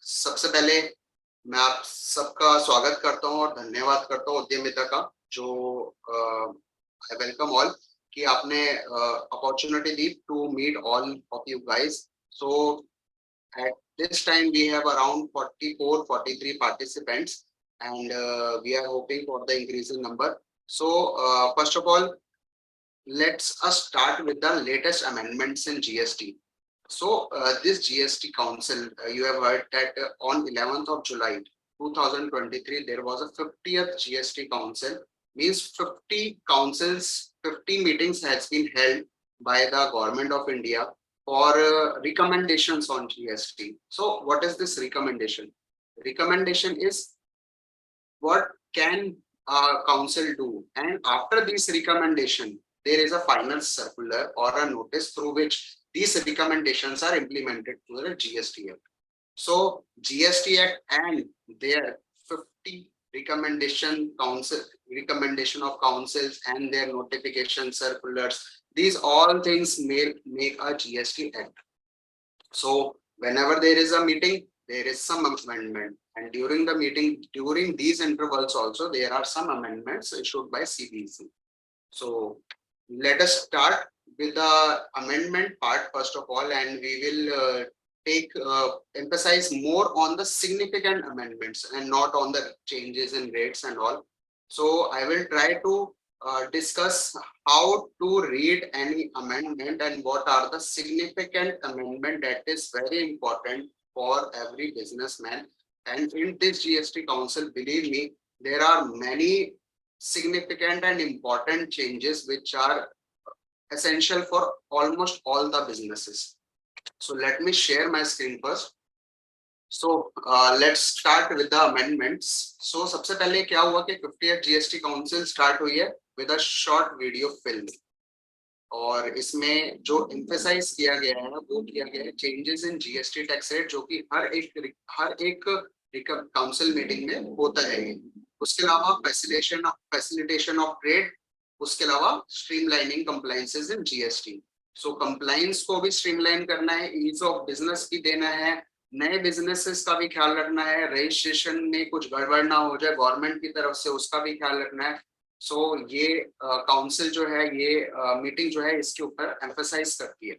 सबसे पहले मैं आप सबका स्वागत करता हूं और धन्यवाद करता हूं उद्यमिता का जो आई वेलकम ऑल कि आपने अपॉर्चुनिटी दी to meet all of you guys. So at this time we have around 44-43 participants, and we are hoping for the increasing number. So first of all, let's us start with the latest amendments in GST. So this GST Council, you have heard that on 11th of July 2023, there was a 50th GST Council. Means 50 councils, 50 meetings has been held by the Government of India for recommendations on GST. So what is this recommendation? Recommendation is what can council do, and after this recommendation, there is a final circular or a notice through which these recommendations are implemented to the GST Act. So GST Act and their 50 recommendation of councils and their notification circulars, these all things make a GST Act. So whenever there is a meeting, there is some amendment, and during the meeting, during these intervals also, there are some amendments issued by CBC. So let us start with the amendment part first of all, and we will emphasize more on the significant amendments and not on the changes in rates and all. So I will try to discuss how to read any amendment and what are the significant amendment that is very important for every businessman. And in this GST Council, believe me, there are many significant and important changes which are essential for almost all the businesses. So let me share my screen first. So let's start with the amendments. So सबसे पहले क्या हुआ कि 50th GST Council start हुई है with a short video film, और इसमें जो emphasize किया गया है वो किया गया है changes in GST tax rate, जो कि हर एक काउंसिल मीटिंग में होता है. उसके अलावा फैसिलिटेशन ऑफ ट्रेड, उसके अलावा streamlining compliances in GST. So compliance को भी स्ट्रीमलाइन करना है, ईज ऑफ बिजनेस भी देना है, नए बिजनेसेस का भी ख्याल रखना है, रजिस्ट्रेशन में कुछ गड़बड़ ना हो जाए गवर्नमेंट की तरफ से, उसका भी ख्याल रखना है. सो ये काउंसिल जो है, ये मीटिंग जो है, इसके ऊपर एम्फसाइज करती है.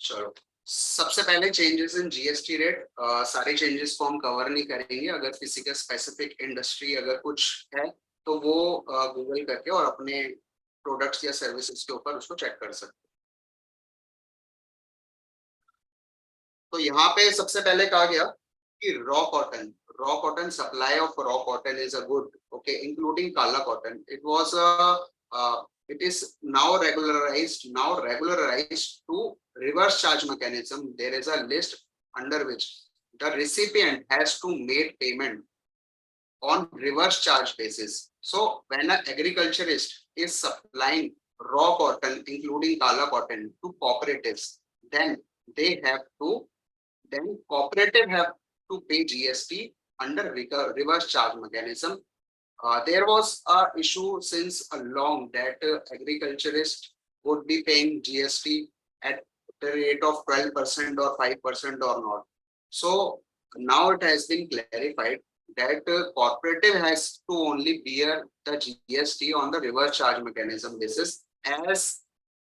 चलो सबसे पहले चेंजेस इन जीएसटी रेट. सारे चेंजेस को हम कवर नहीं करेंगे. अगर किसी का स्पेसिफिक इंडस्ट्री अगर कुछ है तो वो गूगल करके और अपने प्रोडक्ट्स या सर्विसेज के ऊपर उसको चेक कर सकते. तो यहाँ पे सबसे पहले कहा गया कि raw cotton supply of raw cotton is a good, okay, including kala cotton. It is now regularized to reverse charge mechanism. There is a list under which the recipient has to make payment on reverse charge basis. So when an agriculturist is supplying raw cotton including kala cotton to cooperatives, then cooperative have to pay GST under reverse charge mechanism. There was a issue since a long that agriculturists would be paying GST at the rate of 12% or 5% or not. So now it has been clarified that cooperative has to only bear the GST on the reverse charge mechanism basis as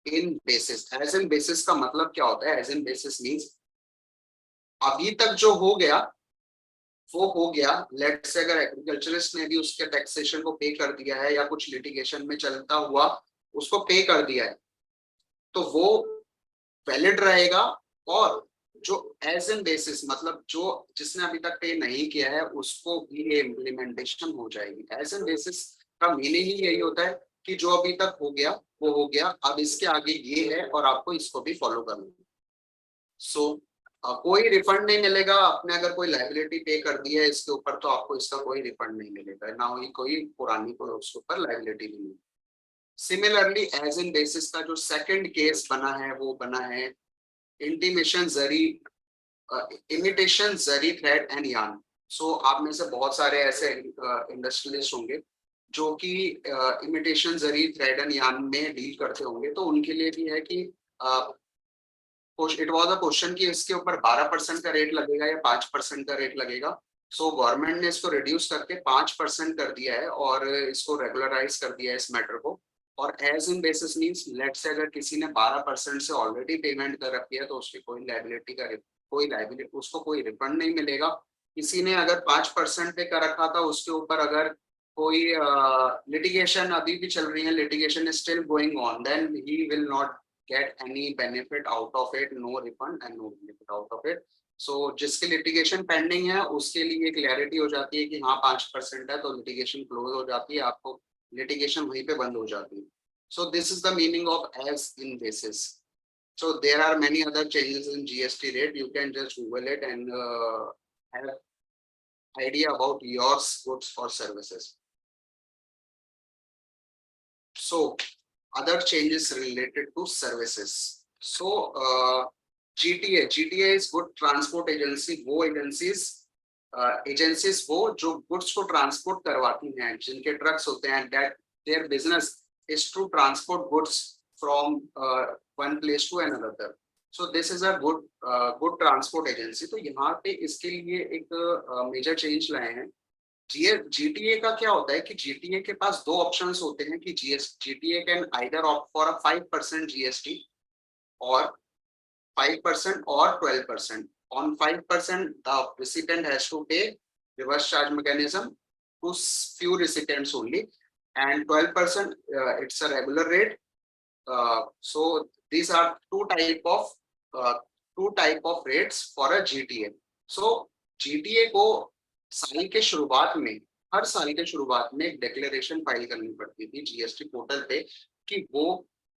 in basis. As in basis का मतलब क्या होता है? As in basis means अभी तक जो हो गया वो हो गया. लेट से अगर एग्रीकल्चरिस्ट ने भी उसके टैक्सेशन को पे कर दिया है या कुछ लिटिगेशन में चलता हुआ उसको पे कर दिया है, तो वो वैलिड रहेगा. और जो एज एन बेसिस मतलब जो जिसने अभी तक पे नहीं किया है उसको भी ये इम्प्लीमेंटेशन हो जाएगी. एज एन बेसिस का मीनिंग ही यही होता है कि जो अभी तक हो गया वो हो गया, अब इसके आगे ये है और आपको इसको भी फॉलो करना है. सो कोई रिफंड नहीं मिलेगा. आपने अगर कोई लायबिलिटी पे कर दी है इसके ऊपर तो आपको इसका कोई रिफंड नहीं मिलेगा, ना ही कोई पुरानी कोई उसके ऊपर लायबिलिटी नहीं मिलेगी. सिमिलरली एज इन बेसिस का जो सेकंड केस बना है वो बना है imitation zari thread and yarn. So आप में से बहुत सारे ऐसे इंडस्ट्रियलिस्ट होंगे जो कि imitation zari thread and yarn में डील करते होंगे, तो उनके लिए भी है कि इट वाज अ क्वेश्चन कि इसके ऊपर 12% का रेट लगेगा या 5% का रेट लगेगा। सो गवर्नमेंट ने इसको रिड्यूस करके 5% कर दिया है और इसको रेगुलराइज कर दिया है इस मैटर को। और as in basis means let's say अगर किसी ने 12% से ऑलरेडी पेमेंट कर रखी है तो उसकी कोई लाइबिलिटी उसको कोई रिफंड नहीं मिलेगा। किसी ने अगर 5% पे कर रखा था उसके ऊपर अगर कोई लिटिगेशन अभी भी चल रही है, litigation is still going on, then he will not get any benefit out of it, no refund and no benefit out of it. So जिसके लिटिगेशन पेंडिंग है उसके लिए क्लैरिटी हो जाती है कि हाँ 5% है तो लिटिगेशन क्लोज हो जाती है, आपको लिटिगेशन वहीं पे बंद हो जाती है। So this is the meaning of as in basis. So there are many other changes in GST rate. You can just Google it and have idea about your goods or services. So other changes related to services. So GTA is good transport agency, वो agencies वो जो goods को transport करवाती हैं, जिनके trucks होते हैं, that their business is to transport goods from one place to another. So this is a good transport agency. तो यहाँ पे इसके लिए एक मेजर चेंज लाए हैं। जीटीए का क्या होता है कि जीटीए के पास दो ऑप्शंस होते हैं कि GTA can either opt for a 5% GST और 5% or 12%. On 5%, the recipient has to pay reverse charge mechanism to few recipients only, and 12% it's a regular rate. So these are two type of rates for a GTA. So GTA को साल के शुरुआत में हर साल के शुरुआत में एक डिक्लेरेशन फाइल करनी पड़ती थी जीएसटी पोर्टल पे कि वो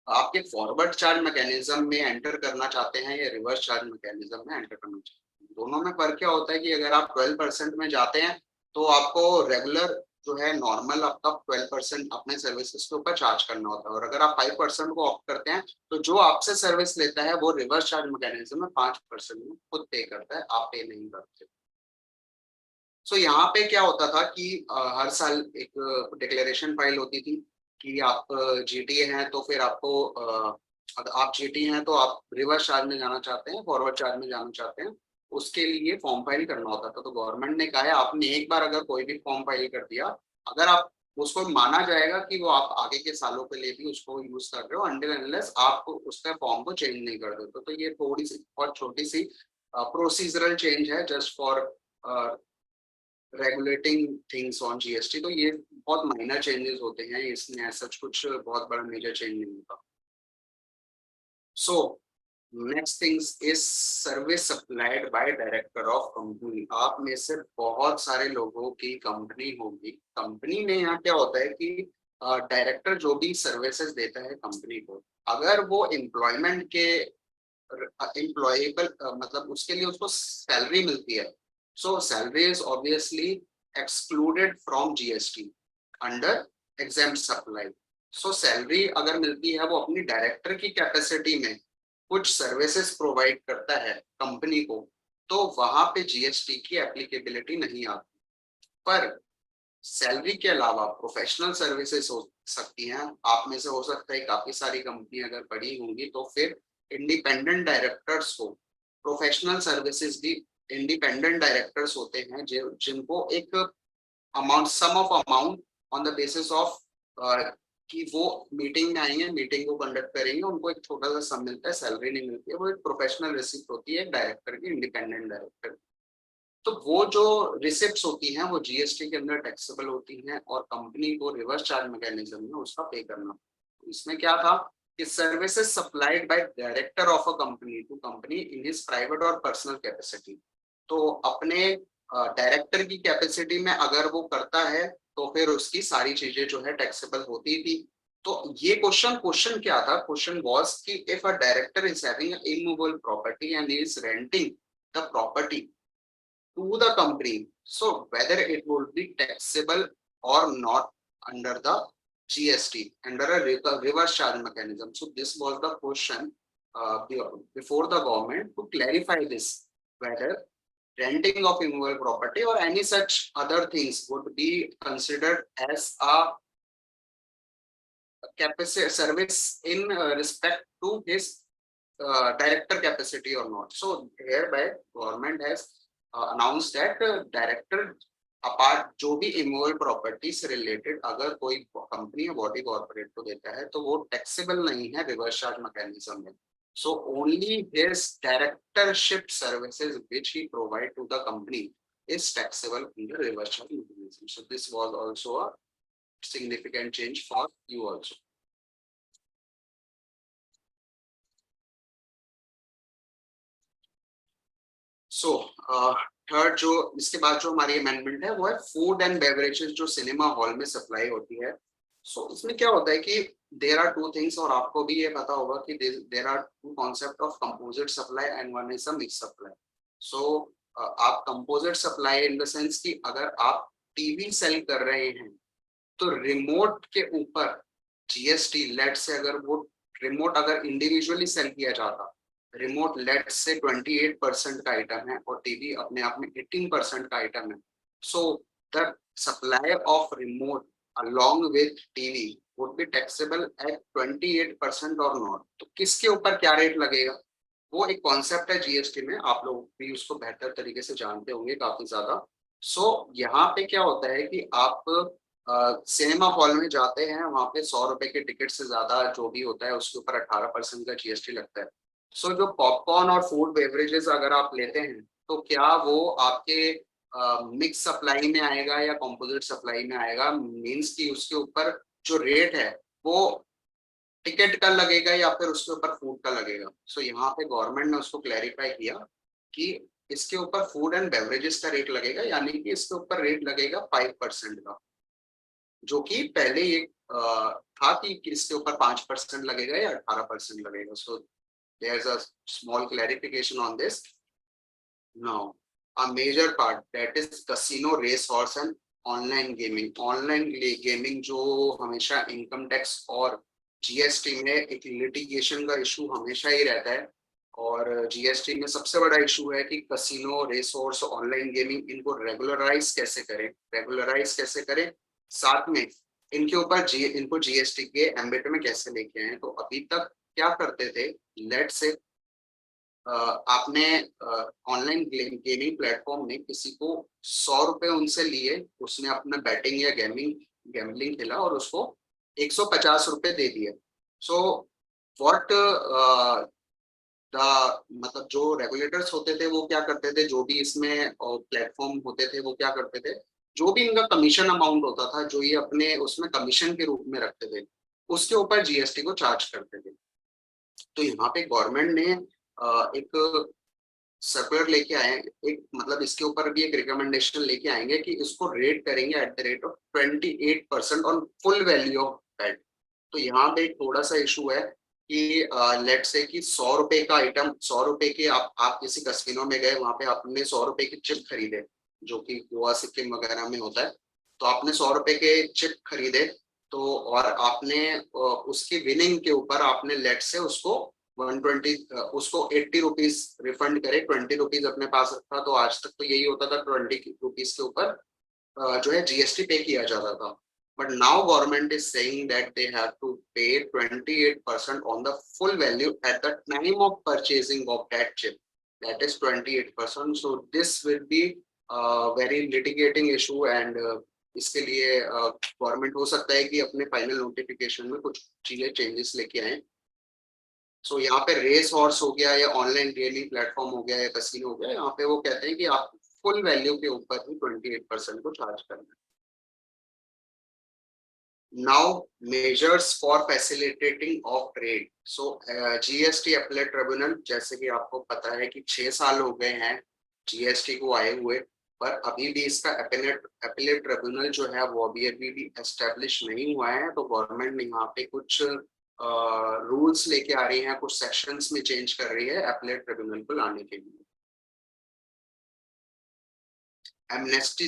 आपके फॉरवर्ड चार्ज मैकेनिज्म में एंटर करना चाहते हैं या रिवर्स चार्ज मैकेनिज्म में एंटर करना चाहते हैं। दोनों में फर्क क्या होता है कि अगर आप 12% में जाते हैं तो आपको रेगुलर जो है नॉर्मल आपका 12% अपने सर्विसेज के ऊपर चार्ज करना होता है, और अगर आप 5% को ऑप्ट करते हैं तो जो आपसे सर्विस लेता है वो रिवर्स चार्ज मैकेनिज्म में 5% में खुद पे करता है, आप पे नहीं करते। सो यहाँ पे क्या होता था कि हर साल एक डिक्लेरेशन फाइल होती थी कि आप जीटीए हैं तो फिर आपको अगर आप जीटीए हैं तो आप रिवर्स चार्ज में जाना चाहते हैं, फॉरवर्ड चार्ज में जाना चाहते हैं, उसके लिए फॉर्म फाइल करना होता था। तो गवर्नमेंट ने कहा है आपने एक बार अगर कोई भी फॉर्म फाइल कर दिया, अगर आप उसको माना जाएगा कि वो आप आगे के सालों के लिए भी उसको यूज कर रहे हो अनटिल अनलेस आप उसका फॉर्म को चेंज नहीं कर देते। तो ये थोड़ी सी बहुत छोटी सी प्रोसीजरल चेंज है just for regulating things on GST. तो ये बहुत माइनर चेंजेस होते हैं, इसमें ऐसा कुछ बहुत बड़ा मेजर चेंज नहीं होता। So next things is service supplied by director of company. आप में से बहुत सारे लोगों की कंपनी होगी। कंपनी में यहाँ क्या होता है कि डायरेक्टर जो भी सर्विसेज देता है कंपनी को, अगर वो एम्प्लॉयमेंट के एम्प्लॉयबल मतलब उसके लिए उसको सैलरी मिलती है, so salary is obviously excluded from GST under exempt supply. So salary अगर मिलती है वो अपनी डायरेक्टर की कैपेसिटी में कुछ सर्विसेज प्रोवाइड करता है कंपनी को, तो वहां पे जीएसटी की एप्लीकेबिलिटी नहीं आती। पर सैलरी के अलावा प्रोफेशनल सर्विसेज हो सकती हैं। आप में से हो सकता है काफी सारी कंपनी अगर बड़ी होंगी तो फिर इंडिपेंडेंट डायरेक्टर्स को प्रोफेशनल सर्विसेज भी इंडिपेंडेंट डायरेक्टर्स होते हैं जिनको एक amount sum of amount on the basis of कि वो मीटिंग में आएंगे, मीटिंग को कंडक्ट करेंगे, उनको एक छोटा सा सम मिलता है, सैलरी नहीं मिलती है, वो एक प्रोफेशनल रिसिप्ट होती है डायरेक्टर की, इंडिपेंडेंट डायरेक्टर। तो वो जो रिसिप्ट्स होती हैं वो जीएसटी के अंदर टैक्सेबल होती हैं और कंपनी को रिवर्स चार्ज मैकेनिज्म में उसका पे करना। इसमें क्या था कि services supplied by director of a company to company in his private और पर्सनल कैपेसिटी। तो अपने डायरेक्टर की कैपेसिटी में अगर वो करता है तो फिर उसकी सारी चीजें जो है टैक्सेबल होती थी। तो ये क्वेश्चन क्या था? क्वेश्चन वाज कि if a director is having a immovable property and is renting the property to the company, so whether it would be taxable or not under the GST under a reverse charge mechanism. So this was the question before the government to clarify this, whether renting of immovable property or any such other things would be considered as a capacity service in respect to his director capacity or not. So hereby government has announced that director apart जो भी इमोवल property से related अगर कोई company या body corporate को देता है तो वो टैक्सेबल नहीं है रिवर्स चार्ज मैकेनिज्म में. So only his directorship services which he provide to the company is taxable in the reverse charge mechanism. So this was also a significant change for you also. So third जो इसके बाद जो हमारी amendment है वो है food and beverages जो cinema hall में सप्लाई होती है. सो इसमें क्या होता है कि देयर आर टू थिंग्स और आपको भी ये पता होगा कि there are two concept of composite supply and one is a mix supply. So आप composite supply in the sense कि अगर आप टीवी सेल कर रहे हैं तो रिमोट के ऊपर जीएसटी लेट से अगर वो रिमोट अगर इंडिविजुअली सेल किया जाता रिमोट लेट से 28% का आइटम है और टीवी अपने आप में 18% का आइटम है. So the supply of remote along with TV would be taxable at 28% or not. तो किसके ऊपर क्या रेट लगेगा वो एक कॉन्सेप्ट है जीएसटी में, आप लोग भी उसको बेहतर तरीके से जानते होंगे काफी ज्यादा. सो यहाँ पे क्या होता है कि आप सिनेमा हॉल में जाते हैं वहां पे 100 रुपए के टिकट से ज्यादा जो भी होता है उसके ऊपर 18% का जीएसटी लगता है. सो जो पॉपकॉर्न और फूड बेवरेजेस अगर आप लेते हैं तो क्या वो आपके मिक्स सप्लाई में आएगा या कंपोजिट सप्लाई में आएगा, मींस कि उसके ऊपर जो रेट है वो टिकट का लगेगा या फिर उसके ऊपर फूड का लगेगा. सो यहाँ पे गवर्नमेंट ने उसको क्लैरिफाई किया कि इसके ऊपर फूड एंड बेवरेजेस का रेट लगेगा, यानी कि इसके ऊपर रेट लगेगा 5% का, जो कि पहले ये था कि इसके ऊपर 5% लगेगा या 18% लगेगा. सो there's a small clarification on this. Now a major part that is casino, race horse and online gaming. Online gaming जो हमेशा इनकम टैक्स और जीएसटी में एक लिटिगेशन का इशू हमेशा ही रहता है और जीएसटी में सबसे बड़ा इशू है कि casino, race horse, online gaming इनको रेगुलराइज कैसे करें, साथ में इनके ऊपर इनको जीएसटी के एम्बिट में कैसे लेके आए. तो अभी तक क्या करते थे, लेट से आपने ऑनलाइन गेमिंग प्लेटफॉर्म ने किसी को 100 रुपए उनसे लिए, उसने अपना बैटिंग या गैम्बलिंग खेला और उसको 150 रुपए दे दिए. सो व्हाट द मतलब जो रेगुलेटर्स होते थे वो क्या करते थे, जो भी इसमें प्लेटफॉर्म होते थे वो क्या करते थे, जो भी इनका कमीशन अमाउंट होता था जो ये अपने उसमें कमीशन के रूप में रखते थे उसके ऊपर जीएसटी को चार्ज करते थे. तो यहाँ पे गवर्नमेंट ने एक सर्कुलर लेके आए, एक मतलब इसके ऊपर भी एक रिकमेंडेशन लेके आएंगे कि इसको रेट करेंगे at the rate of 28% on full value of bat. तो यहाँ पे थोड़ा सा इशू है कि लेट से कि 100 रुपए का आइटम, 100 रुपए के आप किसी कसिनो में गए, वहां पे आपने 100 रुपए की चिप खरीदे जो कि गोवा सिक्किम वगैरह में होता है. तो आपने 100 रुपए के चिप खरीदे तो और आपने उसकी विनिंग के ऊपर आपने लेट से उसको 120 उसको 80 रुपीज रिफंड करे, 20 रुपीज अपने पास रखा. तो आज तक तो यही होता था 20 रुपीज के ऊपर जो है जीएसटी पे किया जाता था. But now government is saying that they have to pay 28% on the full value at the time of purchasing of that chip, that is 28%. So this will be very litigating issue and इसके लिए government हो सकता है कि अपने final notification में कुछ चीजें चेंजेस लेके आए. सो यहाँ पे रेस हॉर्स हो गया या ऑनलाइन गेमिंग प्लेटफॉर्म हो गया या कसिनो हो गया, यहाँ पे वो कहते हैं कि आप फुल वैल्यू के ऊपर ही 28% को चार्ज करना है. Now measures for facilitating of trade. So GST appellate tribunal, जैसे कि आपको पता है कि 6 साल हो गए हैं जीएसटी को आए हुए, पर अभी भी इसका अपीलेट ट्रिब्यूनल जो है वो अभी भी एस्टेब्लिश नहीं हुआ है. तो गवर्नमेंट ने यहाँ पे कुछ रूल्स लेके आ रही हैं, कुछ सेक्शंस में चेंज कर रही है अपीलेट ट्रिब्यूनल को लाने के लिए. एमनेस्टी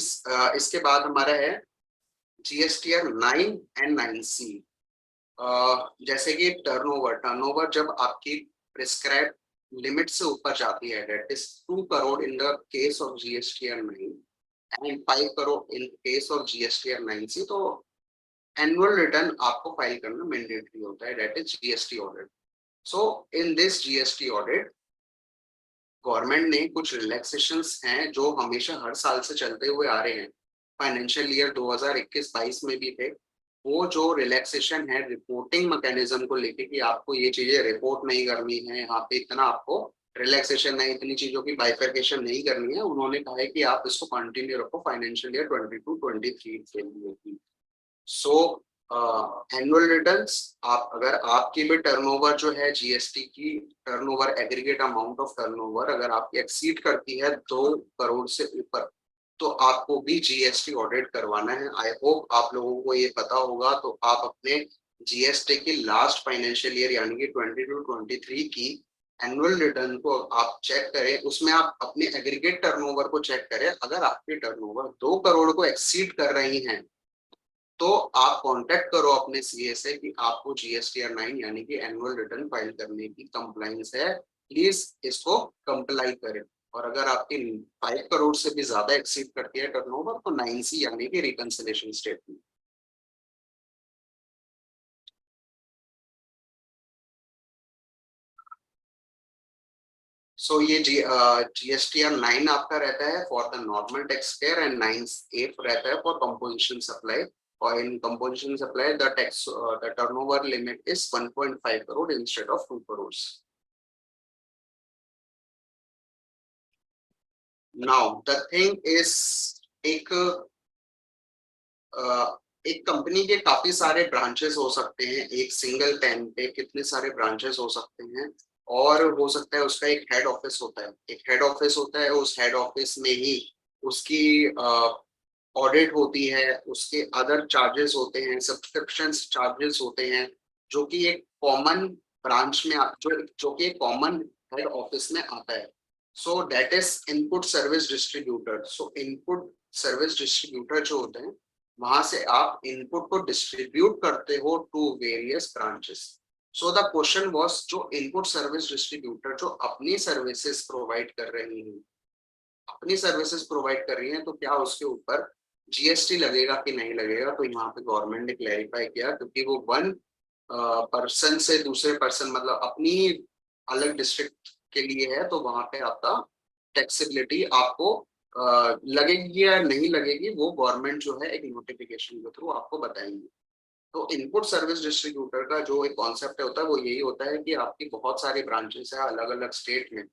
इसके बाद हमारा है जीएसटीआर 9 एंड 9C. जैसे कि टर्नओवर जब आपकी प्रिस्क्राइब लिमिट से ऊपर जाती है, that is 2 crore in the case of GSTR 9 and 5 crore in case of GSTR 9C, तो एनुअल रिटर्न आपको फाइल करना मैंडेटरी होता है, that is GST audit. So in this GST audit government ने कुछ रिलैक्सेशंस हैं जो हमेशा हर साल से चलते हुए आ रहे हैं, फाइनेंशियल ईयर 2021-22 में भी थे। वो जो रिलैक्सेशन है रिपोर्टिंग मैकेनिज्म को लेके कि आपको ये चीजें रिपोर्ट नहीं करनी है, यहाँ पे इतना आपको रिलैक्सेशन है, इतनी चीजों की बाइफरकेशन नहीं करनी है, उन्होंने कहा है कि आप इसको कंटिन्यू रखो फाइनेंशियल ईयर 22-23 के लिए। सो एनुअल रिटर्न्स, आप अगर आपकी भी टर्नओवर जो है जीएसटी की turnover aggregate amount of turnover अगर आपकी एक्सीड करती है 2 करोड़ से ऊपर, तो आपको भी जीएसटी ऑडिट करवाना है। आई होप आप लोगों को ये पता होगा। तो आप अपने जीएसटी की लास्ट फाइनेंशियल ईयर यानी कि 22-23 की एनुअल रिटर्न को आप चेक करें, उसमें आप अपने एग्रीगेट टर्नओवर को चेक करें। अगर आपकी टर्नओवर 2 करोड़ को एक्सीड कर रही हैं तो आप कांटेक्ट करो अपने सीए से कि आपको जीएसटीआर 9 यानी कि एनुअल रिटर्न फाइल करने की कंप्लाइंस है, प्लीज इसको कंप्लाई करें। और अगर आपकी 5 करोड़ से भी ज्यादा एक्सीड करती है टर्नओवर तो 9C यानी कि रिकंसिलिएशन स्टेटमेंट। सो ये जीएसटीआर 9 आपका रहता है for the normal tax payer and 9A रहता है फॉर कंपोजिशन सप्लाई। और in composition supply the tax the turnover limit is 1.5 crore instead of 2 crore. Now the thing is एक एक कंपनी के काफी सारे ब्रांचेस हो सकते हैं, एक सिंगल पेन पे कितने सारे ब्रांचेस हो सकते हैं। और हो सकता है उसका एक हेड ऑफिस होता है, एक हेड ऑफिस होता है, उस हेड ऑफिस में ही उसकी ऑडिट होती है, उसके अदर चार्जेस होते हैं, सब्सक्रिप्शन चार्जेस होते हैं, जो कि एक कॉमन ब्रांच में जो कि एक कॉमन हेड ऑफिस में आता है। So that is input service distributor. So input service distributor जो होते हैं, वहां से आप इनपुट को डिस्ट्रीब्यूट करते हो to various branches. So the question was, जो इनपुट सर्विस डिस्ट्रीब्यूटर जो अपनी सर्विसेज प्रोवाइड कर रही हैं, अपनी सर्विसेज प्रोवाइड कर रही हैं, तो क्या उसके ऊपर जीएसटी लगेगा कि नहीं लगेगा। तो यहाँ पे गवर्नमेंट ने क्लैरिफाई किया, क्योंकि वो वन पर्सन से दूसरे पर्सन मतलब अपनी अलग डिस्ट्रिक्ट के लिए है, तो वहां पे आपका टैक्सेबिलिटी आपको लगेगी या नहीं लगेगी, वो गवर्नमेंट जो है एक नोटिफिकेशन के थ्रू आपको बताएंगे। तो इनपुट सर्विस डिस्ट्रीब्यूटर का जो एक कॉन्सेप्ट होता है वो यही होता है कि आपकी बहुत सारी ब्रांचेस है अलग अलग स्टेट में,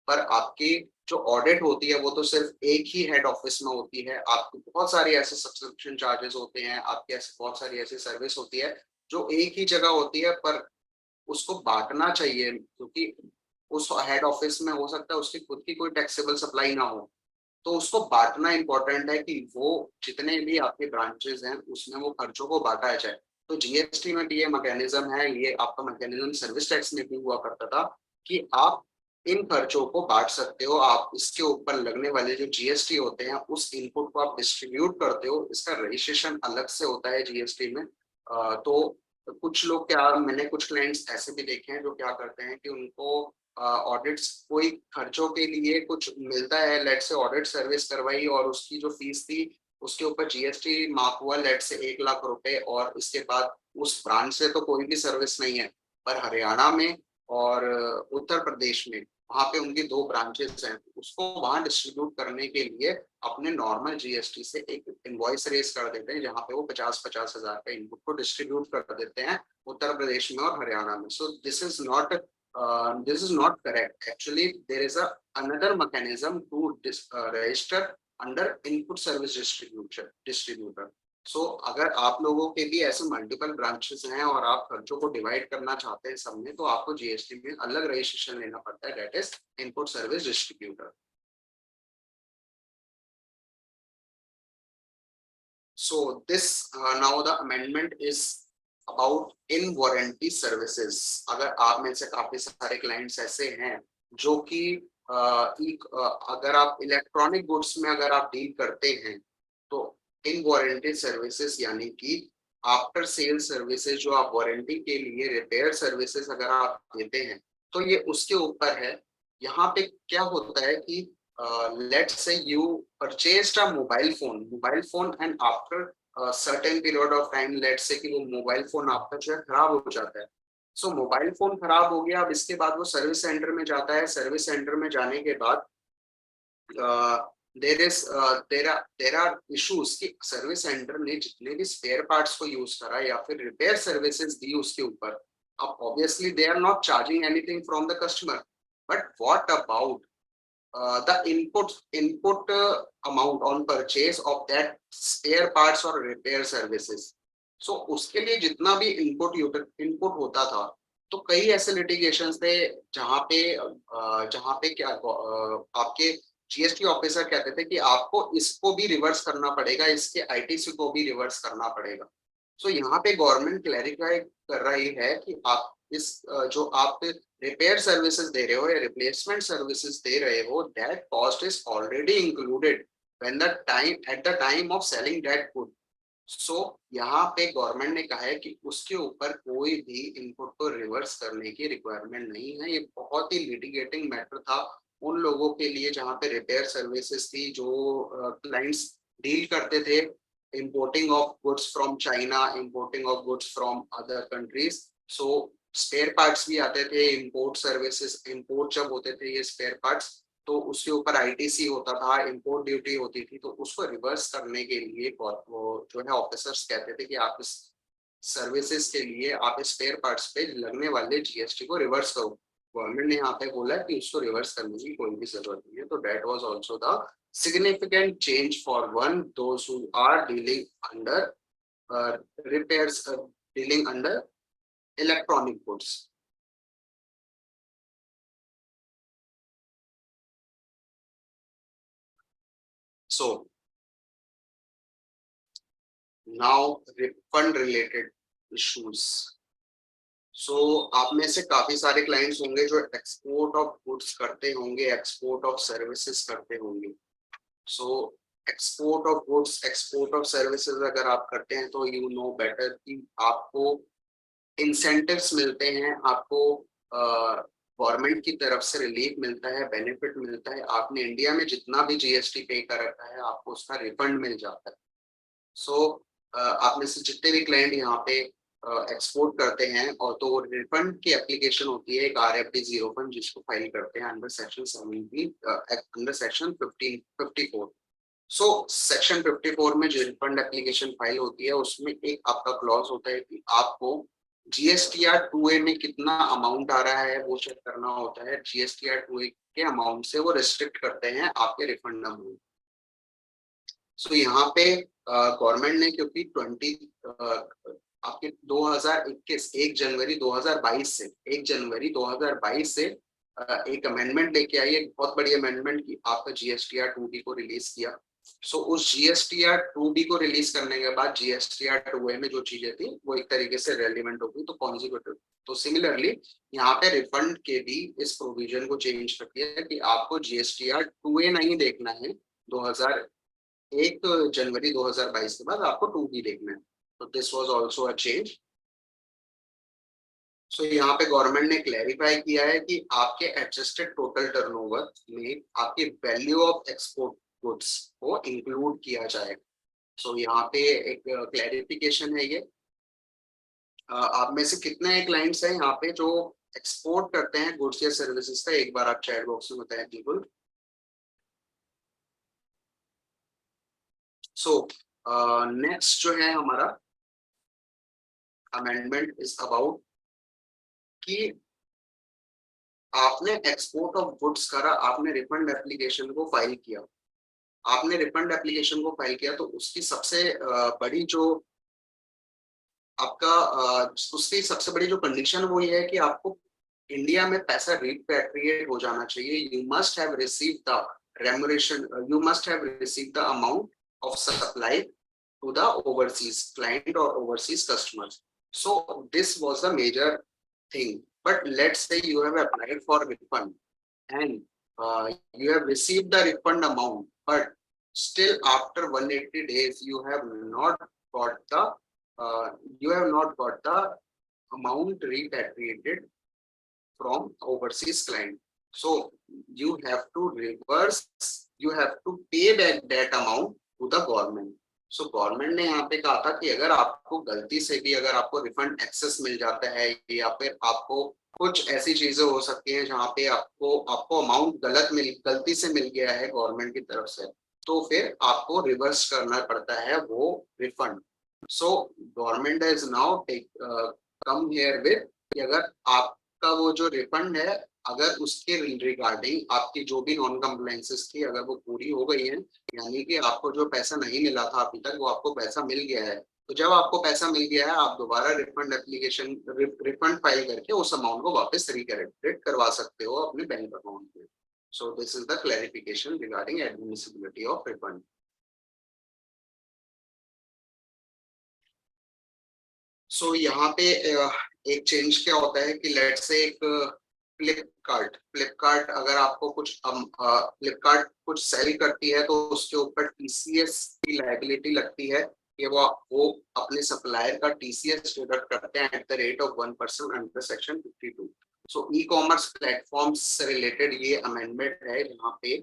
पर आपकी जो ऑडिट होती है वो तो सिर्फ एक ही हेड ऑफिस में होती है। आपको बहुत सारे ऐसे सब्सक्रिप्शन चार्जेस होते हैं, आपके ऐसे बहुत सारी ऐसी सर्विस होती है जो एक ही जगह होती है, पर उसको बांटना चाहिए, क्योंकि उस हेड ऑफिस में हो सकता है उसकी खुद की कोई टैक्सेबल सप्लाई ना हो, तो उसको बांटना इंपॉर्टेंट है कि वो जितने भी आपके ब्रांचेस हैं उसमें वो खर्चों को बांटा जाए। तो जीएसटी में भी ये मैकेनिज्म है, ये आपका मैकेनिज्म सर्विस टैक्स में भी हुआ करता था कि आप इन खर्चों को बांट सकते हो। आप इसके ऊपर लगने वाले जो जीएसटी होते हैं उस इनपुट को आप डिस्ट्रीब्यूट करते हो, इसका रजिस्ट्रेशन अलग से होता है जीएसटी में। तो कुछ लोग क्या, मैंने कुछ क्लाइंट्स ऐसे भी देखे हैं जो क्या करते हैं कि उनको ऑडिट्स कोई खर्चों के लिए कुछ मिलता है, लेट से ऑडिट सर्विस करवाई और उसकी जो फीस थी उसके ऊपर जीएसटी मार्क हुआ लेट से 1 लाख रुपए, और इसके बाद उस ब्रांच से तो कोई भी सर्विस नहीं है, पर हरियाणा में और उत्तर प्रदेश में वहां पे उनकी 2 ब्रांचेस हैं, उसको वहां डिस्ट्रीब्यूट करने के लिए अपने नॉर्मल जीएसटी से एक इनवॉइस रेस कर देते हैं, जहां पे वो 50-50 हजार का इनपुट को डिस्ट्रीब्यूट कर देते हैं उत्तर प्रदेश में और हरियाणा में। सो this is not correct. Actually, there is another mechanism to register under input service distributor. So अगर आप लोगों के भी ऐसे मल्टीपल ब्रांचेस हैं और आप खर्चों को डिवाइड करना चाहते हैं सब में, तो आपको जीएसटी में अलग रजिस्ट्रेशन लेना पड़ता है, that is input service distributor. So this now the amendment is about in warranty services। अगर आप में से काफी सारे क्लाइंट्स ऐसे हैं जो कि अगर आप इलेक्ट्रॉनिक गुड्स में अगर आप डील करते हैं, तो इन वारंटी सर्विसेज यानी कि आफ्टर सेल सर्विसेज जो आप वारंटी के लिए रिपेयर सर्विसेज अगर आप देते हैं, तो ये उसके ऊपर है। यहाँ पे क्या होता है कि let's say you purchased a mobile phone and after certain period of time, let's say कि वो मोबाइल फोन आपका जो है खराब हो जाता है, सो मोबाइल फोन खराब हो गया, अब इसके बाद वो सर्विस सेंटर में जाता है, सर्विस सेंटर में जाने के बाद देर आर इश्यूज कि सर्विस सेंटर ने जितने भी स्पेयर पार्ट्स को यूज करा या फिर रिपेयर सर्विसेज दी उसके ऊपर, अब obviously they are not charging anything from the customer, but what about the input amount on purchase of that spare parts or repair services. So उसके लिए जितना भी इनपुट होता था, तो कई ऐसे लिटिगेशंस थे जहाँ पे क्या आपके जीएसटी ऑफिसर कहते थे कि आपको इसको भी रिवर्स करना पड़ेगा, इसके आईटीसी को भी रिवर्स करना पड़ेगा। सो यहाँ पे गवर्नमेंट क्लैरिफाई कर रही है कि आप इस जो आप रिपेयर सर्विसेज दे रहे हो या रिप्लेसमेंट सर्विसेज दे रहे हो, that cost is already included when the time at the time of selling that good. So यहाँ पे गवर्नमेंट ने कहा है कि उसके ऊपर कोई भी इनपुट को रिवर्स करने की रिक्वायरमेंट नहीं है। ये बहुत ही लिटिगेटिंग मैटर था उन लोगों के लिए जहाँ पे रिपेयर सर्विसेज थी, जो क्लाइंट्स डील करते थे importing of goods from China, importing of goods from other countries. So spare parts भी आते थे, इंपोर्ट सर्विसेज, इंपोर्ट जब होते थे ये स्पेयर पार्ट्स, तो उसके ऊपर आईटीसी होता था, इंपोर्ट ड्यूटी होती थी, तो उसको रिवर्स करने के लिए वो जो है ऑफिसर्स कहते थे कि आप इस सर्विसेज के लिए आप स्पेयर पार्ट्स पे लगने वाले जीएसटी को रिवर्स करो। गवर्नमेंट ने यहाँ पे बोला कि उसको रिवर्स करने की कोई भी जरूरत नहीं है। तो that was also the significant change for one those who are dealing under repairs, dealing under electronic goods. So now refund related issues. So आप में से काफी सारे क्लाइंट्स होंगे जो एक्सपोर्ट ऑफ गुड्स करते होंगे, एक्सपोर्ट ऑफ सर्विसेज करते होंगे। So export of goods, export of services अगर आप करते हैं तो यू नो बेटर कि आपको इंसेंटिव्स मिलते हैं, आपको गवर्नमेंट की तरफ से रिलीफ मिलता है, बेनिफिट मिलता है। आपने इंडिया में जितना भी जीएसटी पे कर रखा है आपको उसका रिफंड मिल जाता है। सो आप में से जितने भी क्लाइंट यहाँ पे एक्सपोर्ट करते हैं और तो रिफंड की एप्लीकेशन होती है एक RFD 0 फंड जिसको फाइल करते हैं under section 17 under section 54। So section 54 में जो रिफंड एप्लीकेशन फाइल होती है उसमें एक आपका क्लॉज होता है कि आपको GSTR 2A में कितना अमाउंट आ रहा है वो चेक करना होता है। GSTR 2A के अमाउंट से वो रिस्ट्रिक्ट करते हैं आपके रिफंड अमाउंट। सो यहाँ पे गवर्नमेंट ने क्योंकि 20 आपके 2021 1 जनवरी 2022 से 1 जनवरी 2022 से एक अमेंडमेंट लेके आई, एक बहुत बड़ी अमेंडमेंट की आपका GSTR 2B को रिलीज किया। सो उस GSTR 2B को रिलीज करने के बाद GSTR 2A में जो चीजें थी वो एक तरीके से रेलिवेंट हो गई, तो कॉन्जिक्यूटिव। तो सिमिलरली यहाँ पे रिफंड के भी इस प्रोविजन को चेंज कर दिया है कि आपको GSTR 2A नहीं देखना है 1 जनवरी 2022 के बाद आपको 2B देखना है। तो this was also a change. So यहाँ पे गवर्नमेंट ने क्लैरिफाई किया है कि आपके एडजस्टेड टोटल टर्नओवर में आपकी वैल्यू ऑफ एक्सपोर्ट गुड्स को इंक्लूड किया जाएगा। सो यहाँ पे एक क्लैरिफिकेशन है ये। आप में से कितने क्लाइंट्स हैं यहाँ पे जो एक्सपोर्ट करते हैं गुड्स या सर्विसेज का, एक बार आप चैट बॉक्स में बताएं बिल्कुल। सो नेक्स्ट जो है हमारा अमेंडमेंट इज अबाउट कि आपने एक्सपोर्ट ऑफ गुड्स करा, आपने रिफंड एप्लीकेशन को फाइल किया, आपने रिफंड एप्लीकेशन को फाइल किया, तो उसकी सबसे बड़ी जो आपका उसकी सबसे बड़ी जो कंडीशन वो ये है कि आपको इंडिया में पैसा रिपेट्रिएट हो जाना चाहिए। You must have receive the remuneration, you must have receive the amount of supply to the overseas client और overseas customers. So this was the major thing. But let's say you have applied for refund and you have received the refund amount, but still after 180 days you have not got the amount repatriated from overseas client. So you have to reverse, you have to pay back that amount to the government. So government ने यहाँ पे कहा था कि अगर आपको गलती से भी अगर आपको रिफंड एक्सेस मिल जाता है या फिर आपको कुछ ऐसी चीजें हो सकती हैं जहाँ पे आपको आपको अमाउंट गलती से मिल गया है गवर्नमेंट की तरफ से, तो फिर आपको रिवर्स करना पड़ता है वो refund. So government is now take come here with कि अगर आपका वो जो रिफंड है, अगर उसके रिगार्डिंग आपकी जो भी नॉन कंप्लायंसेस थी अगर वो पूरी हो गई है, यानी कि आपको जो पैसा नहीं मिला था अभी तक वो आपको पैसा मिल गया है, तो जब आपको पैसा मिल गया है आप दोबारा रिफंड एप्लीकेशन रिफंड फाइल करके उस अमाउंट को वापस रिक्रेडिट करवा सकते हो अपने बैंक अकाउंट में। So this is the clarification regarding admissibility of refund. So यहाँ पे एक चेंज क्या होता है कि लेट से एक फ्लिपकार्ट अगर आपको कुछ फ्लिपकार्ट कुछ सेल करती है तो उसके ऊपर टीसीएस की लायबिलिटी लगती है कि वो अपने सप्लायर का टीसीएस डिडक्ट करते हैं at the rate of 1% under section 52। So e commerce platform से रिलेटेड ये अमेंडमेंट है जहाँ पे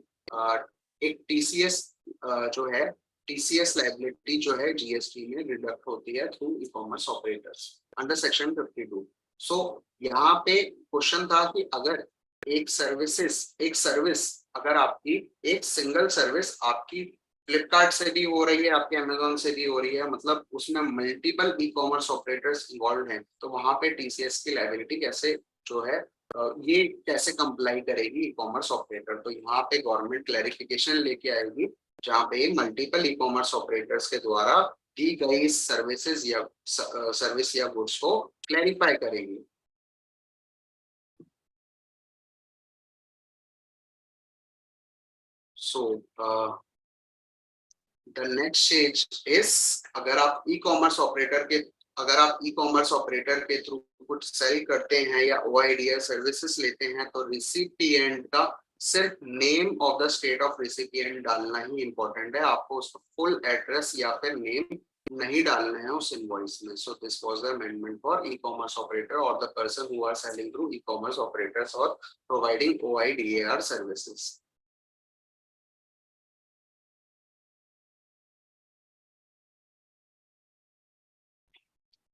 एक टीसीएस जो है टीसीएस लायबिलिटी जो है जीएसटी में डिडक्ट होती है through e commerce operators under section 52। सो यहाँ पे क्वेश्चन था कि अगर एक सर्विस अगर आपकी एक सिंगल सर्विस आपकी फ्लिपकार्ट से भी हो रही है आपके अमेजोन से भी हो रही है, मतलब उसमें मल्टीपल ई कॉमर्स ऑपरेटर्स इन्वॉल्व हैं, तो वहां पे टीसीएस की लायबिलिटी कैसे जो है ये कैसे कंप्लाई करेगी ई कॉमर्स ऑपरेटर। तो यहाँ पे गवर्नमेंट क्लैरिफिकेशन लेके आएगी जहाँ पे मल्टीपल ई कॉमर्स ऑपरेटर्स के द्वारा दी गई सर्विसेज या सर्विस या गुड्स को क्लैरिफाई करेंगे। So the next stage is अगर आप ई कॉमर्स ऑपरेटर के थ्रू कुछ सेल करते हैं या ओआईडीआर सर्विसेज लेते हैं तो रिसिपिएंट का सिर्फ name of the state of recipient डालना ही इंपॉर्टेंट है, आपको उसका फुल एड्रेस या फिर नेम नहीं डालना है उस इनवॉइस में। So this was the amendment for e commerce operator और the person who are selling through e commerce operators और प्रोवाइडिंग ओआईडीआर सर्विसेज।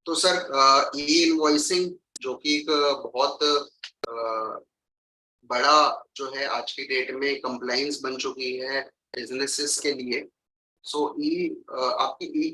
तो सर ई इनवॉइसिंग जो कि एक बहुत बड़ा जो है आज की डेट में कंप्लाइंस बन चुकी है बिजनेसेस के लिए। सो आपकी ई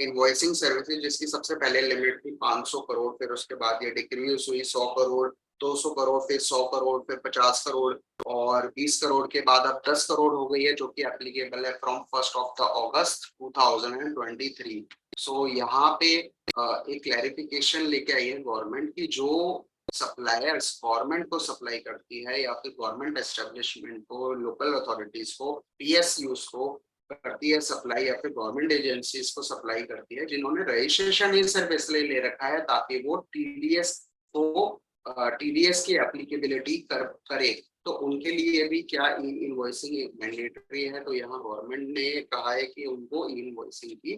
इनवॉइसिंग सर्विसेज जिसकी सबसे पहले लिमिट थी 500 करोड़, फिर उसके बाद ये डिक्रीज हुई 100 करोड़, 200 करोड़, फिर 100 करोड़, फिर 50 करोड़ और 20 करोड़ के बाद अब 10 करोड़ हो गई है जो कि एप्लीकेबल है फ्रॉम 1 अगस्त 2023। सो यहाँ पे एक क्लैरिफिकेशन लेके आई है गवर्नमेंट की जो सप्लायर्स गवर्नमेंट को सप्लाई करती है या फिर गवर्नमेंट एस्टेब्लिशमेंट को, लोकल अथॉरिटीज को, पीएसयूज को करती है सप्लाई या फिर गवर्नमेंट एजेंसीज को सप्लाई करती है जिन्होंने रजिस्ट्रेशन ही सिर्फ इसलिए ले रखा है ताकि वो टीडीएस की एप्लीकेबिलिटी करे, तो उनके लिए भी क्या ई इनवॉइसिंग मैंडेटरी है। तो यहाँ गवर्नमेंट ने कहा है कि उनको ई इनवॉइसिंग की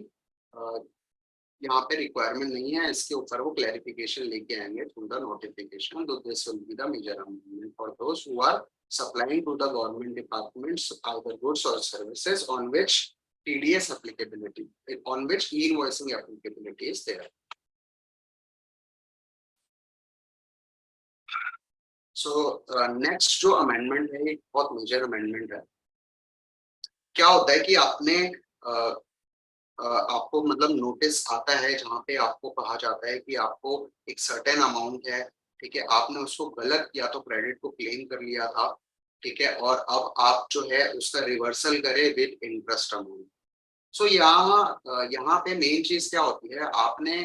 यहाँ पे रिक्वायरमेंट नहीं है, इसके ऊपर वो क्लैरिफिकेशन लेके आएंगे थ्रू द नोटिफिकेशन। तो this will be the major amendment for those who are supplying to the government departments either goods or services on which TDS applicability, on which e-invoicing applicability is there. So next जो amendment है एक बहुत major amendment है। क्या होता है कि आपको मतलब नोटिस आता है जहाँ पे आपको कहा जाता है कि आपको एक सर्टेन अमाउंट है, ठीक है, आपने उसको गलत या तो क्रेडिट को क्लेम कर लिया था, ठीक है, और अब आप जो है उसका रिवर्सल करें विद इंटरेस्ट अमाउंट। सो यहाँ पे मेन चीज क्या होती है, आपने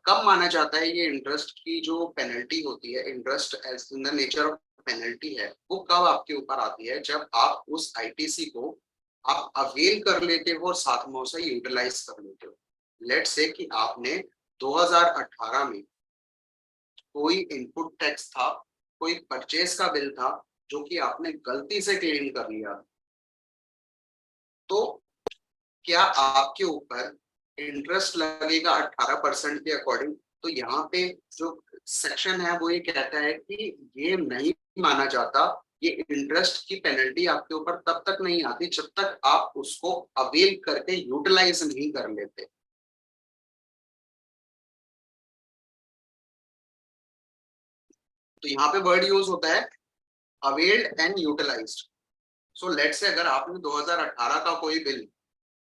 कब माना जाता है ये इंटरेस्ट की जो पेनल्टी होती है, interest as in the nature of penalty है, वो कब आपके ऊपर आती है जब आप उस आईटीसी को आप अवेल कर लेते हो और साथ में उसे यूटिलाइज कर लेते हो। लेट्स से कि आपने 2018 में कोई इनपुट टैक्स था, कोई परचेज का बिल था जो कि आपने गलती से क्लेम कर लिया, तो क्या आपके ऊपर इंटरेस्ट लगेगा 18% के अकॉर्डिंग। तो यहाँ पे जो सेक्शन है वो ये कहता है कि ये नहीं माना जाता ये इंटरेस्ट की पेनल्टी आपके ऊपर तब तक नहीं आती जब तक आप उसको अवेल करके यूटिलाइज नहीं कर लेते। तो यहाँ पे वर्ड यूज होता है availed and utilised. So let say अगर आपने 2018 का कोई बिल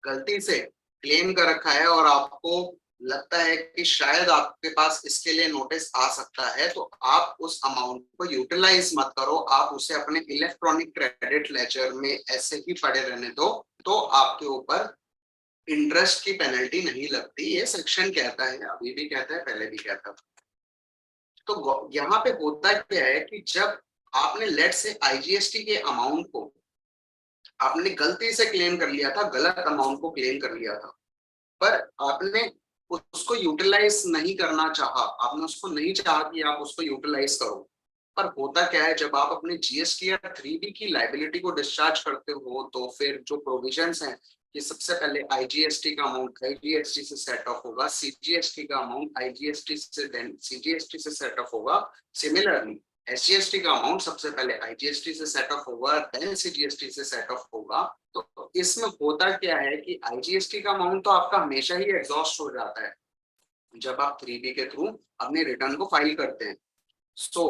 गलती से क्लेम कर रखा है और आपको लगता है कि शायद आपके पास इसके लिए नोटिस आ सकता है, तो आप उस अमाउंट को यूटिलाइज मत करो, आप उसे अपने इलेक्ट्रॉनिक क्रेडिट लेजर में ऐसे ही पड़े रहने दो, तो आपके ऊपर इंटरेस्ट की पेनल्टी नहीं लगती। ये सेक्शन कहता है, अभी भी कहता है, पहले भी कहता था। तो यहाँ पे होता क्या है कि जब आपने लेट से आईजीएसटी के अमाउंट को आपने गलती से क्लेम कर लिया था, गलत अमाउंट को क्लेम कर लिया था, पर आपने उसको यूटिलाइज नहीं करना चाहा, आपने उसको नहीं चाहा कि आप उसको यूटिलाइज करो। पर होता क्या है, जब आप अपने जीएसटी या 3B की लाइबिलिटी को डिस्चार्ज करते हो, तो फिर जो प्रोविजंस हैं कि सबसे पहले आईजीएसटी का अमाउंट आईजीएसटी से सेट ऑफ होगा, सीजीएसटी का अमाउंट आईजीएसटी से देन सीजीएसटी से सेट ऑफ होगा। सिमिलरली एसजीएसटी का अमाउंट सबसे पहले आईजीएसटी से सेट ऑफ होगा, देन सीजीएसटी से सेट ऑफ होगा। तो इसमें होता क्या है कि आईजीएसटी का अमाउंट तो आपका हमेशा ही एग्जॉस्ट हो जाता है जब आप 3B के थ्रू अपने रिटर्न को फाइल करते हैं। सो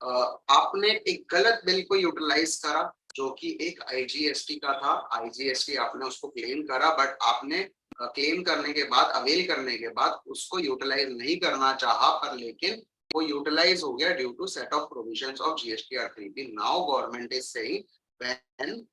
आपने एक गलत बिल को यूटिलाइज करा जो कि एक आईजीएसटी का था, आईजीएसटी आपने उसको क्लेम करा, बट आपने क्लेम करने के बाद, अवेल करने के बाद उसको यूटिलाइज नहीं करना चाहा, पर लेकिन वो यूटिलाइज हो गया due to set off provisions of GSTR 3B। Now government is saying when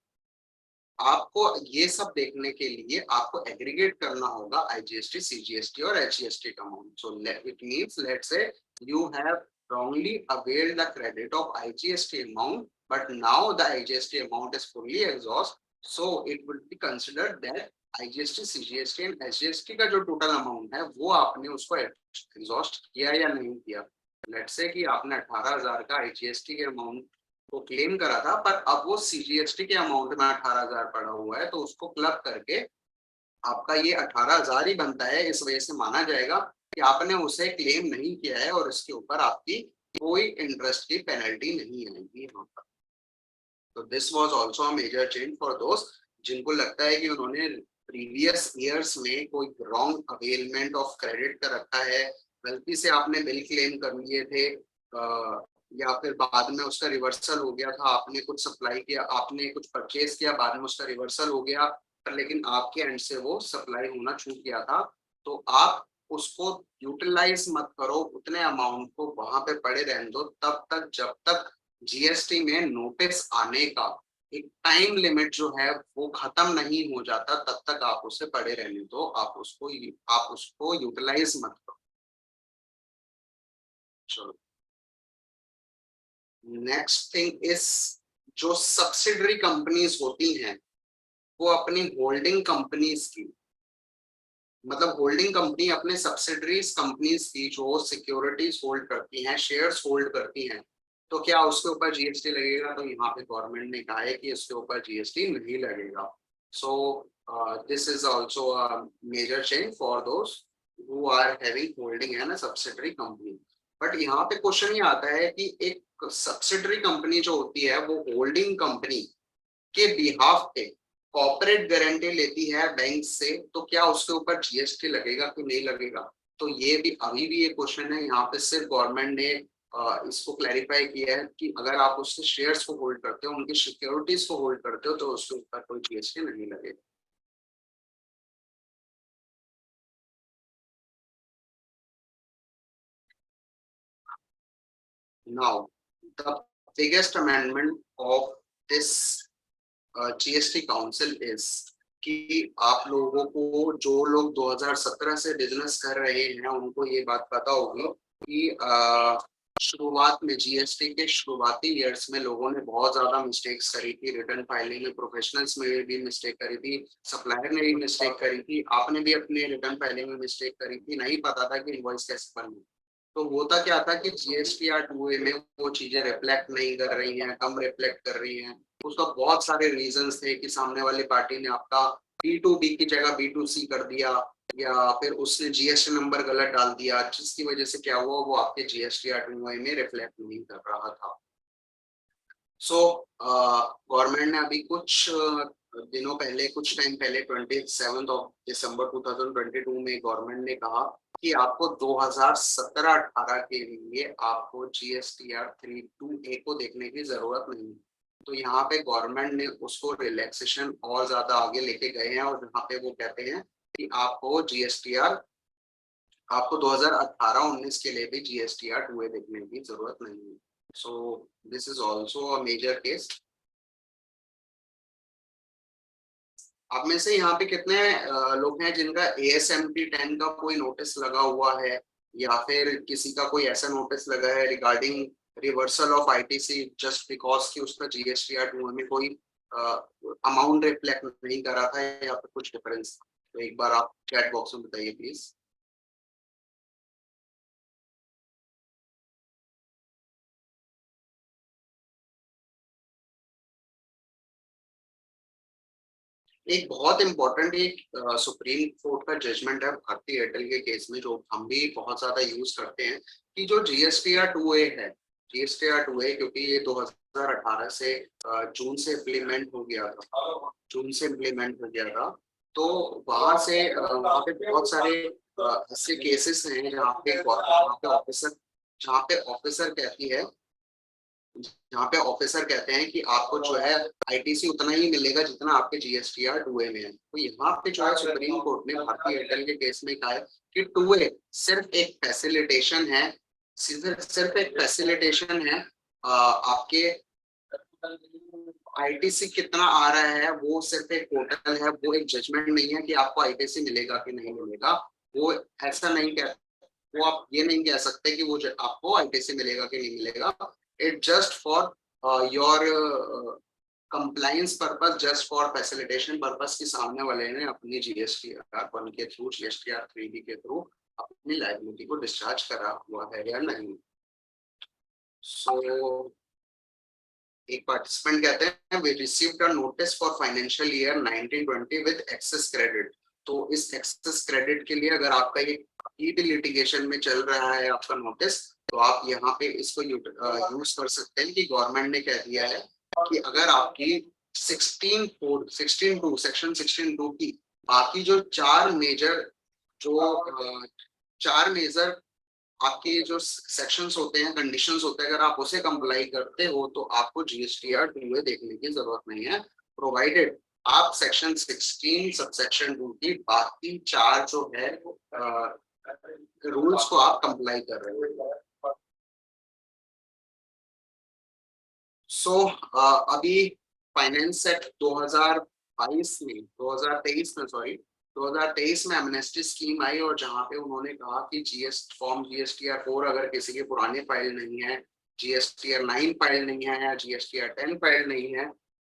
आपको ये सब देखने के लिए आपको एग्रीगेट करना होगा आईजीएसटी, सीजीएसटी और एचजीएसटी का amount. So it means let's से you have wrongly availed the credit of IGST amount, but now the IGST amount is fully exhaust, so it would be considered that IGST, CGST and SGST का जो total amount है वो आपने उसको exhaust किया या नहीं किया। लेट्स से कि आपने 18,000 का IGST के अमाउंट को क्लेम करा था, पर अब वो सीजीएसटी के अमाउंट में 18,000 पड़ा हुआ है, तो उसको क्लब करके आपका ये 18,000 ही बनता है। इस वजह से माना जाएगा कि आपने उसे क्लेम नहीं किया है और इसके ऊपर आपकी कोई इंटरेस्ट की पेनल्टी नहीं आएगी यहाँ पर। तो this was also a major change for दोस्त जिनको लगता है कि उन्होंने प्रीवियस ईयर्स में कोई रॉन्ग अवेलमेंट ऑफ क्रेडिट कर रखा है, गलती से आपने बिल क्लेम कर लिए थे, या फिर बाद में उसका रिवर्सल हो गया था, आपने कुछ सप्लाई किया, आपने कुछ परचेज किया, बाद में उसका रिवर्सल हो गया, पर लेकिन आपके एंड से वो सप्लाई होना छूट गया था, तो आप उसको यूटिलाइज मत करो, उतने अमाउंट को वहां पे पड़े रहने दो तब तक जब तक जीएसटी में नोटिस आने का एक टाइम लिमिट जो है वो खत्म नहीं हो जाता, तब तक आप उसे पड़े रहने दो, आप उसको यूटिलाइज मत करो। चलो, नेक्स्ट थिंग इज जो सब्सिडरी कंपनीज होती हैं वो अपनी होल्डिंग कंपनीज की, मतलब होल्डिंग कंपनी अपने सब्सिडरीज कंपनीज की जो सिक्योरिटीज होल्ड करती हैं, शेयर्स होल्ड करती हैं, तो क्या उसके ऊपर जीएसटी लगेगा? तो यहाँ पे गवर्नमेंट ने कहा है कि इसके ऊपर जीएसटी नहीं लगेगा। So this is also a major change for those who are having holding है ना सब्सिडरी कंपनी। बट यहाँ पे क्वेश्चन ये आता है कि एक सब्सिडरी कंपनी जो होती है वो होल्डिंग कंपनी के बिहाफ पे कॉर्पोरेट गारंटी लेती है बैंक से, तो क्या उसके ऊपर जीएसटी लगेगा कि नहीं लगेगा? तो ये भी अभी भी ये क्वेश्चन है। यहाँ पे सिर्फ गवर्नमेंट ने इसको क्लैरिफाई किया है कि अगर आप उससे शेयर्स को होल्ड करते हो, उनकी सिक्योरिटीज को होल्ड करते हो, तो उसके ऊपर कोई जीएसटी नहीं लगेगा। Now the biggest amendment of this GST council is कि आप लोगों को, जो लोग 2017 से बिजनेस कर रहे हैं, उनको ये बात पता होगी कि शुरुआत में जीएसटी के शुरुआती ईयर्स में लोगों ने बहुत ज्यादा मिस्टेक्स करी थी, रिटर्न फाइलिंग में प्रोफेशनल्स में भी मिस्टेक करी थी, सप्लायर ने भी मिस्टेक करी थी, आपने भी अपने रिटर्न फाइलिंग में मिस्टेक करी थी, नहीं पता था कि इनवॉइस कैसे बननी। तो होता क्या था कि जीएसटी या 2A में वो चीजें रिफ्लेक्ट नहीं कर रही हैं, कम रिफ्लेक्ट कर रही हैं। उसका बहुत सारे रीजंस थे कि सामने वाली पार्टी ने आपका B2B की जगह B2C कर दिया, या फिर उसने जीएसटी नंबर गलत डाल दिया, जिसकी वजह से क्या हुआ, वो आपके जीएसटी या 2A में रिफ्लेक्ट नहीं कर रहा था। सो गवर्नमेंट ने अभी कुछ दिनों पहले, कुछ टाइम पहले 27 दिसंबर 2022 में गवर्नमेंट ने कहा कि आपको 2017-18 के लिए आपको GSTR 32A को देखने की जरूरत नहीं है। तो यहाँ पे गवर्नमेंट ने उसको रिलैक्सेशन और ज्यादा आगे लेके गए हैं, और यहाँ पे वो कहते हैं कि आपको 2018-19 के लिए भी GSTR 2A देखने की जरूरत नहीं है। So this is also a major case. आप में से यहाँ पे कितने लोग हैं जिनका ASMT 10 का कोई नोटिस लगा हुआ है, या फिर किसी का कोई ऐसा नोटिस लगा है regarding reversal of ITC just because कि उसका GSTR 2 में कोई अमाउंट रिफ्लेक्ट नहीं करा था, या फिर कुछ डिफरेंस? तो एक बार आप चैट बॉक्स में बताइए प्लीज। एक बहुत इंपॉर्टेंट एक सुप्रीम कोर्ट का जजमेंट है भारती एयरटेल के केस में, जो हम भी बहुत ज्यादा यूज करते हैं, कि जो GSTR 2A है, GSTR 2A क्योंकि ये 2018 से जून से इम्प्लीमेंट हो गया था, जून से इम्प्लीमेंट हो गया था। तो वहां से वहां पे बहुत सारे ऐसे केसेस हैं जहाँ पे ऑफिसर कहती है, जहाँ पे ऑफिसर कहते हैं कि आपको जो है ITC उतना ही मिलेगा जितना आपके GSTR 2A में है। तो यहाँ पे जो है सुप्रीम कोर्ट ने भारतीय एयरटेल के केस में कहा है कि 2A सिर्फ एक फैसिलिटेशन है, सिर्फ एक फैसिलिटेशन है। आपके ITC कितना आ रहा है वो सिर्फ एक पोर्टल है, वो एक जजमेंट नहीं है कि आपको ITC मिलेगा कि नहीं मिलेगा। वो ऐसा नहीं कह वो आप ये नहीं कह सकते कि वो आपको ITC मिलेगा कि नहीं मिलेगा। It just for your compliance purpose, just for facilitation purpose की सामने वाले ने अपनी GSTR 1 के थ्रू, GSTR 3B के थ्रू अपनी लाइबिलिटी को डिस्चार्ज करा हुआ है या नहीं। सो एक पार्टिसिपेंट कहते हैं we received a notice for financial year 1920 with excess credit. तो इस एक्सेस क्रेडिट के लिए अगर आपका ये भी लिटिगेशन में चल रहा है आपका नोटिस, तो आप यहाँ पे इसको यूज कर सकते हैं कि गवर्नमेंट ने कह दिया है कि अगर आपकी 16 टू सेक्शन 16(2) की बाकी जो जो चार मेजर आपके जो सेक्शंस होते हैं, कंडीशंस होते हैं, अगर आप उसे कंप्लाई करते हो तो आपको GSTR 2A देखने की जरूरत नहीं है, प्रोवाइडेड आप सेक्शन 16 सबसेक्शन 2 की बाकी चार जो है रूल्स को आप कंप्लाई कर रहे हो। सो अभी फाइनेंस एक्ट 2023 में, सॉरी 2023 में एमनेस्टी स्कीम आई, और जहां पे उन्होंने कहा कि GSTR 4 अगर किसी की पुरानी फाइल नहीं है, GSTR 9 फाइल नहीं है, या GSTR 10 फाइल नहीं है,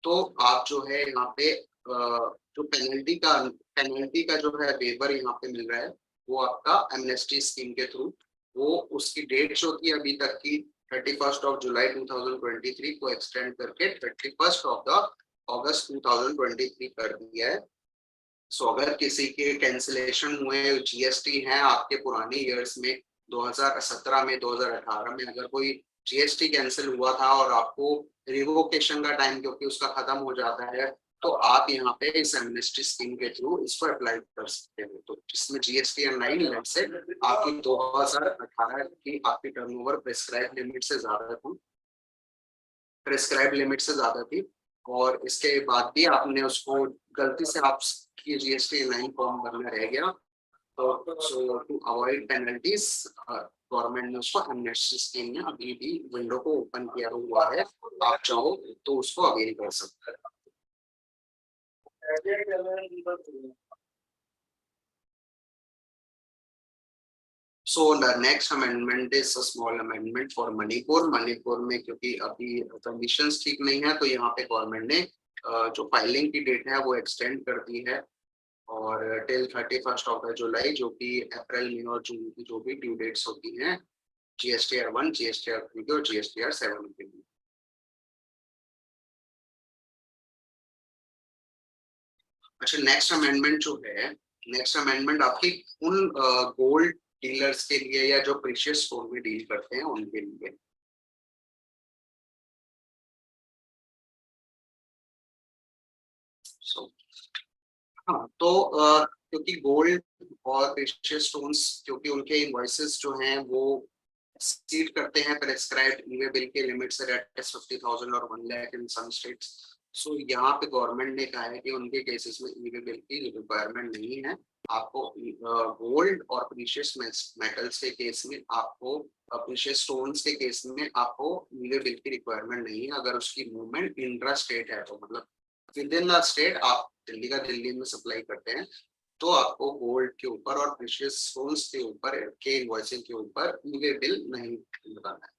तो आप जो है यहाँ पे जो पेनल्टी का जो है वेवर यहाँ पे मिल रहा है, वो आपका एमनेस्टी स्कीम के थ्रू, वो उसकी डेट जो थी अभी तक की 31 जुलाई 2023 को एक्सटेंड करके 31 अगस्त 2023 कर दिया है। सो अगर किसी के कैंसिलेशन हुए GST हैं आपके पुराने ईयर्स में, 2017 में, 2018 में अगर कोई GST कैंसिल हुआ था और आपको रिवोकेशन का टाइम क्योंकि उसका खत्म हो जाता है, तो आप यहाँ पे इस एमनेस्टी स्कीम के थ्रू इसको अप्लाई कर सकते हैं। तो इसमें GSTR 9 से आपकी 2018 की आपकी टर्नओवर प्रेस्क्राइब लिमिट से ज्यादा थी, और इसके बाद भी आपने उसको गलती से आपकी GST 9 फॉर्म भरना रह गया, तो सो टू अवॉइड पेनल्टीज गवर्नमेंट ने उसको एमनेस्टी स्कीम में अभी भी विंडो को ओपन किया हुआ है, आप चाहो तो उसको अवेल कर सकते हैं। So the next amendment is a small amendment for Manipur. Manipur में क्योंकि अभी कंडीशंस ठीक नहीं है, तो यहाँ पे गवर्नमेंट ने जो फाइलिंग की डेट है वो एक्सटेंड कर दी है, और टिल 31 जुलाई, जो कि अप्रैल में और जून की जो भी ड्यू डेट्स होती हैं GSTR 1, GSTR 3 और GSTR 7 के लिए। अच्छा, नेक्स्ट अमेंडमेंट आपकी उन गोल्ड डीलर्स के लिए, या जो प्रीशियस स्टोन में डील करते हैं उनके लिए। हाँ तो क्योंकि गोल्ड और प्रेशियस स्टोन्स, क्योंकि उनके इनवॉइसेस जो हैं वो exceed करते हैं प्रेस्क्राइब्ड ईवे बिल के लिमिट से, दैट इज 50,000 और 1 लाख इन सम स्टेट्स। सो यहाँ पे गवर्नमेंट ने कहा है कि उनके केसेस में ईवे बिल की रिक्वायरमेंट नहीं है। आपको गोल्ड और प्रीशियस मेटल्स के केस में, आपको प्रीशियस स्टोन्स के केस में आपको ईवे बिल की रिक्वायरमेंट नहीं है अगर उसकी मूवमेंट इंट्रा स्टेट है, तो मतलब विद इन द स्टेट आप दिल्ली का दिल्ली में सप्लाई करते हैं तो आपको गोल्ड के ऊपर और प्रेशियस स्टोन्स के ऊपर के इनवॉइसिंग के ऊपर ईवे बिल नहीं लगाना है।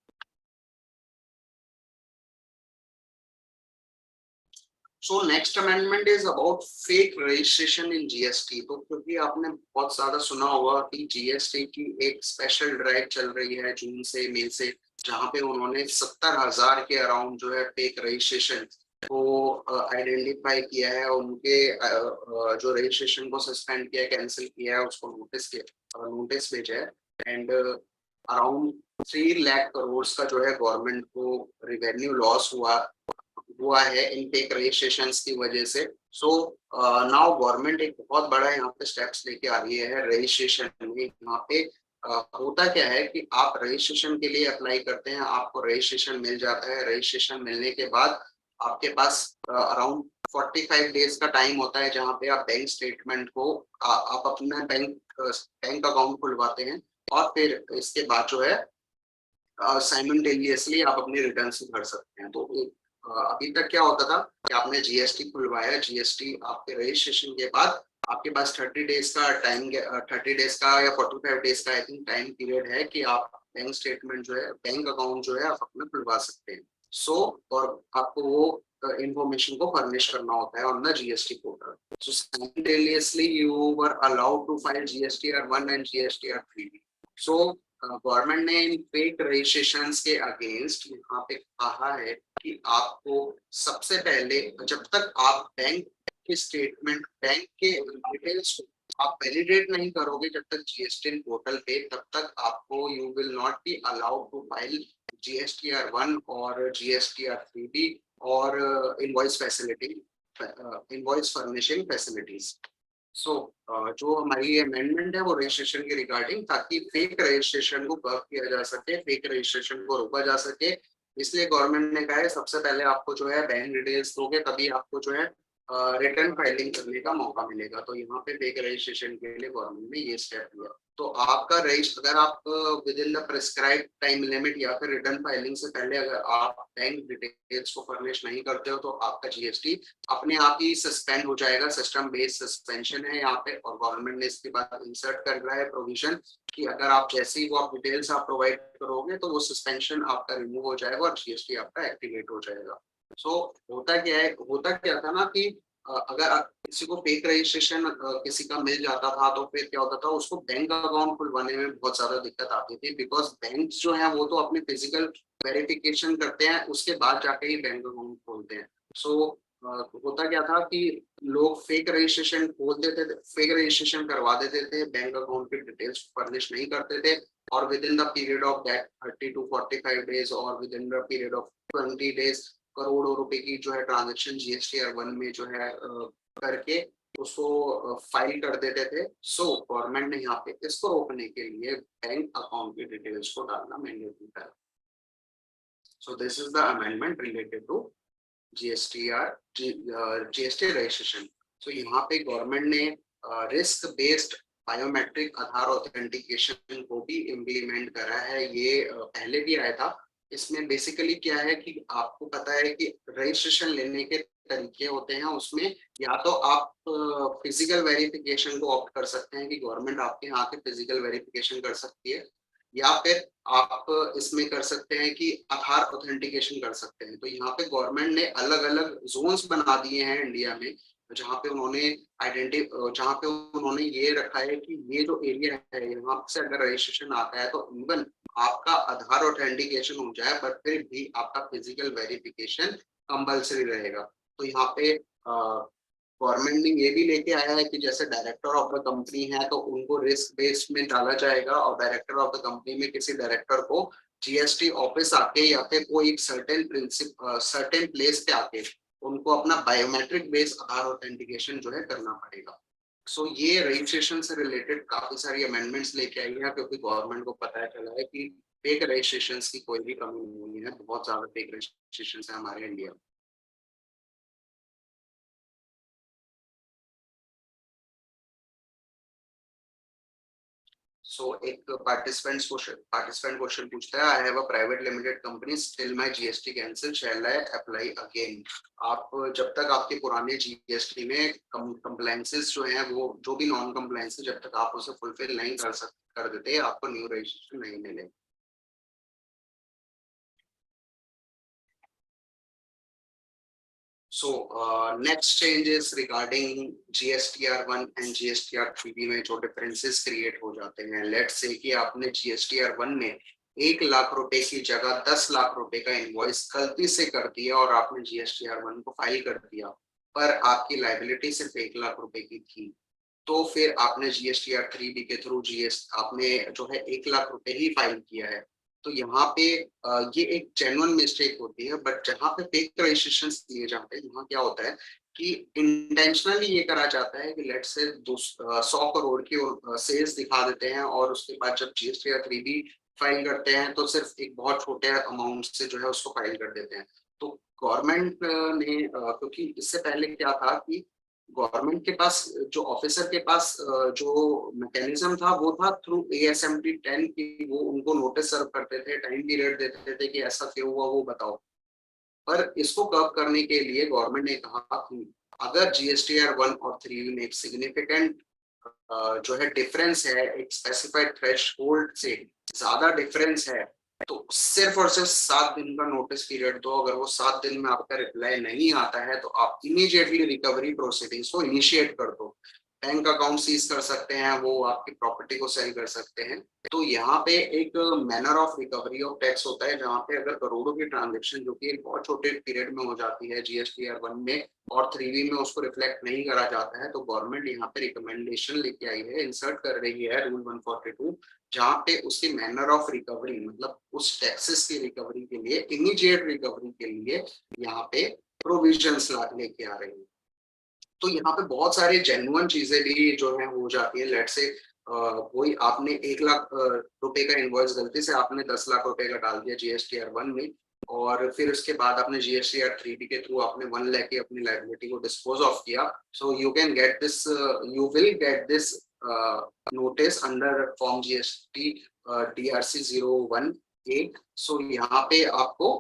So next amendment is about fake registration in GST. तो क्योंकि आपने बहुत ज्यादा सुना होगा कि जीएसटी की एक स्पेशल ड्राइव चल रही है जून से मई से, जहां पे उन्होंने 70,000 के अराउंड जो है फेक रजिस्ट्रेशन को आइडेंटिफाई किया है, उनके जो रजिस्ट्रेशन को सस्पेंड किया, कैंसिल किया है, उसको नोटिस भेजा है। एंड अराउंड 3 लाख करोड़ का जो है गवर्नमेंट को रिवेन्यू लॉस हुआ है इन फेक रजिस्ट्रेशन की वजह से। सो नाउ गवर्नमेंट एक बहुत बड़ा यहाँ पे स्टेप्स लेके आ रही है रजिस्ट्रेशन में। यहाँ पे होता क्या है कि आप रजिस्ट्रेशन के लिए अप्लाई करते हैं, आपको रजिस्ट्रेशन मिल जाता है। रजिस्ट्रेशन मिलने के बाद आपके पास अराउंड 45 डेज का टाइम होता है जहाँ पे आप बैंक स्टेटमेंट को आप अपना बैंक अकाउंट खुलवाते हैं, और फिर इसके बाद जो है साइमल्टेनियसली आप अपने रिटर्न भर सकते हैं। तो अभी तक क्या होता था कि आपने जीएसटी खुलवाया, जीएसटी आपके रजिस्ट्रेशन के बाद आपके पास 30 डेज का टाइम, 30 डेज का या 45 डेज का आई थिंक टाइम पीरियड है कि आप बैंक स्टेटमेंट जो है, बैंक अकाउंट जो है आप अपना खुलवा सकते हैं। सो और आपको वो इंफॉर्मेशन को फर्निश करना होता है on the GST portal. So simultaneously you were allowed to file GSTR 1 and GSTR 3। So government ने इन फेक रजिस्ट्रेशन के अगेंस्ट यहाँ पे कहा है कि आपको सबसे पहले, जब तक आप बैंक के स्टेटमेंट, बैंक के डिटेल्स आप वैलिडेट नहीं करोगे जब तक जीएसटी पोर्टल पे, तब तक आपको you will not be allowed to file GSTR 1 और GSTR 3B और invoice facility, invoice furnishing facilities. So जो हमारी अमेंडमेंट है वो रजिस्ट्रेशन के रिगार्डिंग, ताकि फेक रजिस्ट्रेशन को कर्व किया जा सके, फेक रजिस्ट्रेशन को रोका जा सके। इसलिए गवर्नमेंट ने कहा है सबसे पहले आपको जो है बैंक डिटेल्स दोगे तभी आपको जो है रिटर्न फाइलिंग करने का मौका मिलेगा। तो यहाँ पे फेक रजिस्ट्रेशन के लिए गवर्नमेंट ने ये स्टेप लिया। तो आपका अगर आप with in the prescribe time limit या फिर रिटर्न फाइलिंग से पहले अगर आप बैंक डिटेल्स को फर्निश नहीं करते हो तो आपका जीएसटी अपने आप ही सस्पेंड हो जाएगा। सिस्टम बेस्ड सस्पेंशन है यहाँ पे, और गवर्नमेंट ने इसके बाद इंसर्ट कर रहा है प्रोविजन कि अगर आप जैसे ही वो आप डिटेल्स आप प्रोवाइड करोगे तो वो सस्पेंशन आपका रिमूव हो जाएगा और जीएसटी आपका एक्टिवेट हो जाएगा। सो होता क्या था ना कि अगर किसी को फेक रजिस्ट्रेशन किसी का मिल जाता था तो फिर क्या होता था, उसको बैंक अकाउंट खुलवाने में बहुत ज्यादा दिक्कत आती थी, बिकॉज बैंक जो है वो तो अपनी फिजिकल वेरिफिकेशन करते हैं, उसके बाद जाके ही बैंक अकाउंट खोलते हैं। सो होता क्या था कि लोग फेक रजिस्ट्रेशन खोल देते थे, फेक रजिस्ट्रेशन करवा देते थे, बैंक अकाउंट की डिटेल्स फर्निश नहीं करते थे, और within the period of that 30 to 45 days और within the period of 20 days करोड़ों रुपए की जो है ट्रांजेक्शन GSTR 1 में जो है करके उसको फाइल कर देते थे। सो गवर्नमेंट ने यहाँ पे इसको रोकने के लिए बैंक अकाउंट की डिटेल्स को डालना मैंडेटरी करा। So this is the amendment related to GST registration. So यहाँ पे गवर्नमेंट ने risk based biometric Aadhaar authentication को भी इम्प्लीमेंट करा है। ये पहले भी आया था। इसमें बेसिकली क्या है कि आपको पता है कि रजिस्ट्रेशन लेने के तरीके होते हैं, उसमें या तो आप फिजिकल वेरिफिकेशन को ऑप्ट कर सकते हैं कि गवर्नमेंट आपके यहाँ के फिजिकल वेरिफिकेशन कर सकती है, या फिर आप इसमें कर सकते हैं कि आधार ऑथेंटिकेशन कर सकते हैं। तो यहाँ पे गवर्नमेंट ने अलग अलग जोन्स बना दिए हैं इंडिया में, जहाँ पे उन्होंने ये रखा है कि ये जो एरिया है यहाँ से अगर रजिस्ट्रेशन आता है तो इवन आपका आधार ऑथेंटिकेशन हो जाए पर फिर भी आपका फिजिकल वेरिफिकेशन कंपल्सरी रहेगा। तो यहाँ पे गवर्नमेंट ने ये भी लेके आया है कि जैसे डायरेक्टर ऑफ द कंपनी है तो उनको रिस्क बेस्ड में डाला जाएगा, और डायरेक्टर ऑफ द कंपनी में किसी डायरेक्टर को जीएसटी ऑफिस आके या फिर कोई सर्टेन प्लेस पे आके उनको अपना बायोमेट्रिक बेस्ड आधार ऑथेंटिकेशन जो है करना पड़ेगा। सो ये रजिस्ट्रेशन से रिलेटेड काफी सारी अमेंडमेंट्स लेके आई है, क्योंकि गवर्नमेंट को पता चला है कि फेक रजिस्ट्रेशन की कोई भी कमी नहीं है, बहुत ज्यादा फेक रजिस्ट्रेशन है हमारे इंडिया में। सो एक पार्टिसिपेंट क्वेश्चन पूछता है, I have a private limited company, still my GST cancel, shall I apply again? आप जब तक आपके पुराने जीएसटी में कंप्लायंसेस जो हैं, वो जो भी नॉन कंप्लायंस जब तक आप उसे फुलफिल नहीं कर देते, आपको न्यू रजिस्ट्रेशन नहीं मिलेगा। So next change is regarding GSTR1 and GSTR3B में जो differences create हो जाते हैं। Let's say कि आपने GSTR1 में 1 लाख रुपए की जगह 10 लाख रुपए का इनवॉइस गलती से कर दिया और आपने GSTR1 को फाइल कर दिया, पर आपकी लाइबिलिटी सिर्फ 1 लाख रुपए की थी, तो फिर आपने GSTR3B के थ्रू जीएस आपने जो है 1 लाख रुपए ही फाइल किया है। तो यहाँ पे ये एक जेन्युइन मिस्टेक होती है, बट जहाँ पे फेक रजिस्ट्रेशन दिए जाते हैं, यहाँ क्या होता है कि इंटेंशनली ये करा जाता है कि लेट से 100 करोड़ की सेल्स दिखा देते हैं, और उसके बाद जब जीएसटी या 3B फाइल करते हैं तो सिर्फ एक बहुत छोटे अमाउंट से जो है उसको फाइल कर देते हैं। तो गवर्नमेंट ने क्योंकि इससे पहले क्या था कि गवर्नमेंट के पास जो ऑफिसर के पास जो मैकेनिज्म था वो था थ्रू ASMT 10 की, वो उनको नोटिस सर्व करते थे, टाइम पीरियड देते थे कि ऐसा क्यों हुआ वो बताओ। पर इसको कर्व करने के लिए गवर्नमेंट ने कहा कि अगर GSTR1 और 3 में एक सिग्निफिकेंट जो है डिफरेंस है, एक स्पेसिफाइड थ्रेशोल्ड से ज्यादा डिफरेंस है, तो सिर्फ और सिर्फ 7 दिन का नोटिस पीरियड दो। अगर वो 7 दिन में आपका रिप्लाई नहीं आता है तो आप इमीडिएटली रिकवरी प्रोसीडिंग्स को इनिशिएट कर दो। बैंक अकाउंट सीज कर सकते हैं, वो आपकी प्रॉपर्टी को सेल कर सकते हैं। तो यहाँ पे एक manner of recovery of tax होता है, जहाँ पे अगर करोड़ों की ट्रांजेक्शन जो कि एक बहुत छोटे पीरियड में हो जाती है GSTR1 में और 3B में उसको रिफ्लेक्ट नहीं करा जाता है, तो गवर्नमेंट यहाँ पे रिकमेंडेशन लेके आई है, इंसर्ट कर रही है रूल 142, जहाँ पे उसकी मैनर ऑफ रिकवरी मतलब उस टैक्सेस की रिकवरी के लिए, इमीडिएट रिकवरी के लिए यहाँ पे प्रोविजंस लेके आ रही है। तो यहाँ पे बहुत सारी जेन्युइन चीजें भी जो है हो जाती है। लेट से कोई आपने 1 लाख रुपए का इनवॉइस गलती से आपने 10 लाख रुपए का डाल दिया GSTR1 में, और फिर उसके बाद आपने GSTR3B के थ्रू आपने 1 लाख की अपनी लायबिलिटी को डिस्पोज ऑफ किया। So you can get this, you will get this notice under form GST DRC 018। सो यहाँ पे आपको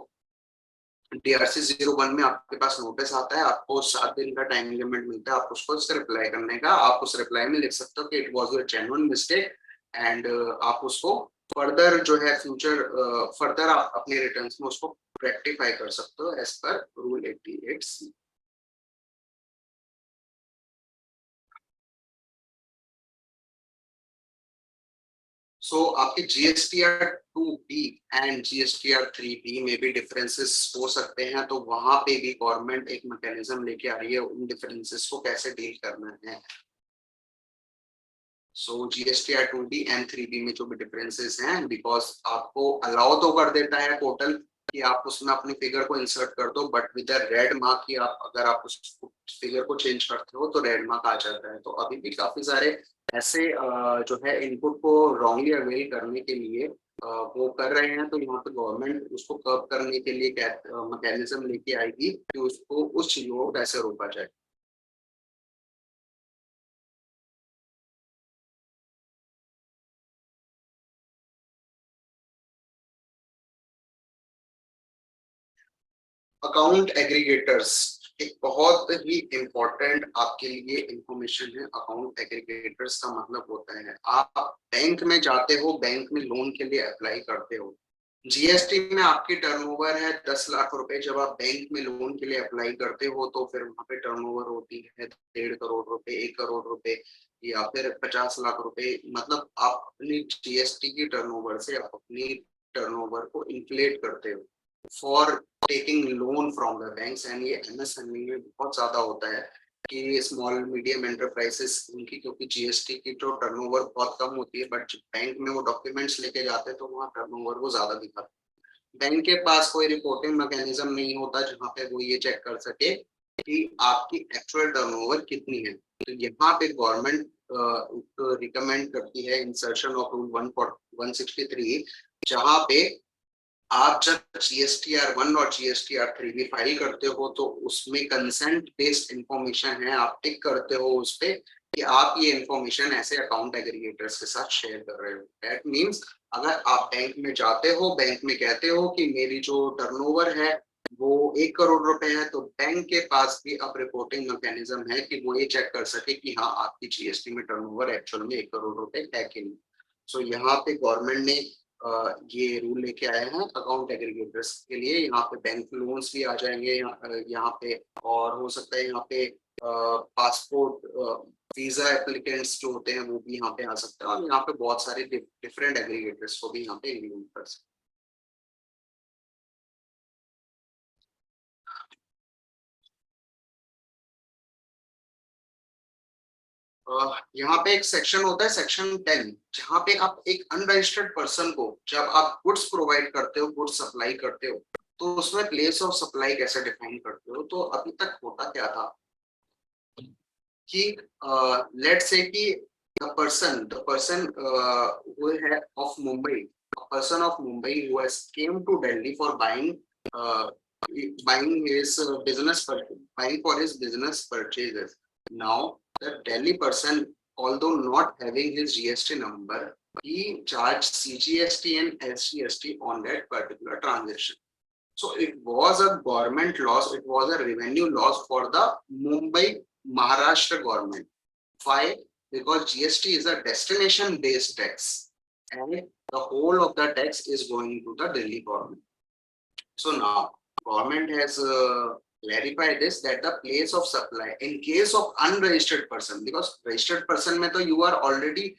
DRC 01 में आपके पास नोटिस आता है, आपको 7 दिन का टाइम लिमिट मिलता है, आप उसको उससे रिप्लाई करने का। आप उस रिप्लाई में लिख सकते हो कि it was your genuine mistake, and आप उसको फर्दर जो है फ्यूचर फर्दर आप अपने रिटर्न्स में उसको रेक्टिफाई कर सकते हो एज पर रूल 88C। सो आपके GSTR2B एंड GSTR3B में भी डिफरेंसेस हो सकते हैं, तो वहां पे भी गवर्नमेंट एक मैकेनिज्म लेके आ रही है उन डिफरेंसेस को कैसे डील करना है। सो GSTR2B एंड 3B में जो भी डिफरेंसेस हैं, बिकॉज आपको अलाउ तो कर देता है पोर्टल कि आप उसमें अपनी फिगर को इंसर्ट कर दो, but with the red mark की आप अगर आप उस फिगर को चेंज करते हो तो रेड मार्क आ जाता है। तो अभी भी काफी सारे ऐसे जो है इनपुट को रॉन्गली अवेल करने के लिए वो कर रहे हैं। तो यहाँ पे गवर्नमेंट उसको कर्व करने के लिए मैकेनिज्म लेके आएगी कि उसको उस चीजों को कैसे रोका जाए। अकाउंट एग्रीगेटर्स एक बहुत ही इंपॉर्टेंट आपके लिए इंफॉर्मेशन है। अकाउंट एग्रीगेटर्स का मतलब होता है आप बैंक में जाते हो, बैंक में लोन के लिए अप्लाई करते हो, जीएसटी में आपकी टर्नओवर है 10 लाख रुपए, जब आप बैंक में लोन के लिए अप्लाई करते हो तो फिर वहां पे टर्नओवर होती है 1.5 करोड़ रुपए, 1 करोड़ रुपए, या फिर 50 लाख रुपए। मतलब आप अपनी जीएसटी की टर्नओवर से आप अपनी टर्नओवर को इन्फ्लेट करते हो for taking loan from the banks. And ये एमएसएमई में बहुत ज्यादा होता है कि स्मॉल मीडियम एंटरप्राइजेस उनकी, क्योंकि जीएसटी की जो टर्नओवर बहुत कम होती है, बट बैंक में वो डॉक्यूमेंट्स लेके जाते हैं तो वहाँ टर्नओवर वो ज्यादा दिखाते हैं। बैंक के पास कोई रिपोर्टिंग मैकेनिज्म नहीं होता जहाँ पे वो ये चेक कर सके कि आपकी एक्चुअल टर्नओवर कितनी है। तो यहाँ पे गवर्नमेंट रिकमेंड करती है इंसर्शन ऑफ रूल 163, जहाँ पे आप जब GSTR 1 और GSTR 3 भी फाइल करते हो तो उसमें कंसेंट बेस्ड इंफॉर्मेशन है, आप टिक करते हो उस पे कि आप ये इंफॉर्मेशन ऐसे अकाउंट एग्रीगेटर्स के साथ शेयर कर रहे हो। दैट मींस अगर आप बैंक में जाते हो, बैंक में कहते हो कि मेरी जो टर्नओवर है वो 1 करोड़ रुपए है, तो बैंक के पास भी अब रिपोर्टिंग मैकेनिज्म है कि वो ये चेक कर सके कि हाँ आपकी GST में टर्नओवर एक्चुअल में 1 करोड़ रुपए है कि नहीं। सो यहाँ पे गवर्नमेंट ने ये रूल लेके आए हैं अकाउंट एग्रीगेटर्स के लिए। यहाँ पे बैंक लोन्स भी आ जाएंगे यहाँ पे, और हो सकता है यहाँ पे पासपोर्ट वीजा एप्लीकेंट्स जो होते हैं वो भी यहाँ पे आ सकते हैं, और यहाँ पे बहुत सारे डिफरेंट एग्रीगेटर्स को भी यहाँ पे इंक्लूड कर सकते हैं। यहाँ पे एक सेक्शन होता है सेक्शन 10, जहाँ पे आप एक अनरजिस्टर्ड पर्सन को जब आप गुड्स प्रोवाइड करते हो, गुड्स सप्लाई करते हो, तो उसमें प्लेस ऑफ सप्लाई कैसे डिफाइन करते हो। तो अभी तक होता क्या था कि लेट्स से कि द पर्सन who है of Mumbai, person of Mumbai who has came to Delhi for buying his buying for his business purchases. Now the Delhi person, although not having his GST number, he charged CGST and SGST on that particular transaction. So it was a government loss, it was a revenue loss for the Mumbai Maharashtra government. Why? Because GST is a destination based tax and the whole of the tax is going to the Delhi government. So now government has clarified this, that the place of supply in case of unregistered person, because registered person में तो you are already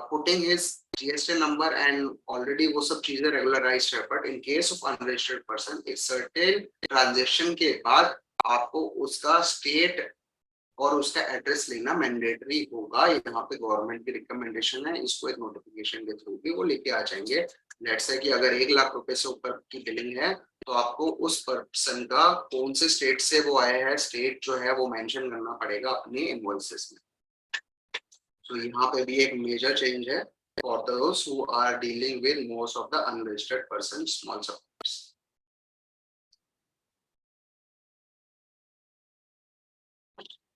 putting his GST number and already वो सब चीजें regularized है, but in case of unregistered person एक certain transaction के बाद आपको उसका state और उसका एड्रेस लेना मैंडेटरी होगा। यहाँ पे गवर्नमेंट की रिकमेंडेशन है, इसको एक नोटिफिकेशन के थ्रू भी वो लेके आ जाएंगे। लेट्स से कि अगर 1 लाख रुपए से ऊपर की बिलिंग है तो आपको उस पर्सन का कौन से स्टेट से वो आया है, स्टेट जो है वो मेंशन करना पड़ेगा अपने इनवॉइसेस में। तो यहाँ पे भी एक मेजर चेंज है for those who are dealing with most of the unregistered person small suppliers.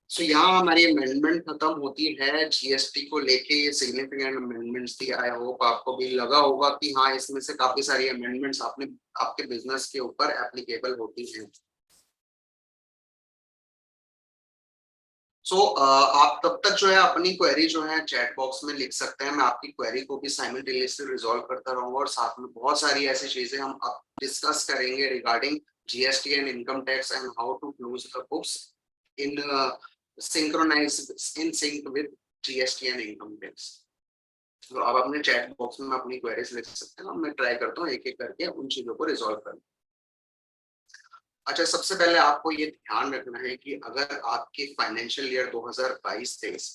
So यहाँ हमारी अमेंडमेंट खत्म होती है जीएसटी को लेके। ये सिग्निफिकेंट अमेंडमेंट्स थी। आई होप आपको भी लगा होगा कि हाँ इसमें से काफी सारी अमेंडमेंट्स आपके बिजनेस के ऊपर एप्लीकेबल होती हैं। आप तब तक जो है अपनी क्वेरी जो है चैट बॉक्स में लिख सकते हैं। मैं आपकी क्वेरी को भी साइमल्टेनियसली रिजॉल्व करता रहूंगा, और साथ में बहुत सारी ऐसी चीजें हम अब डिस्कस करेंगे regarding GST and income tax and how to close the books in sync with GST and income tax। तो आप अपने चैट बॉक्स में अपनी क्वेरीज लिख सकते हैं, मैं ट्राई करता हूँ एक एक करके उन चीजों को रिजॉल्व करना। अच्छा, सबसे पहले आपको ये ध्यान रखना है कि अगर आपके फाइनेंशियल ईयर 2022-23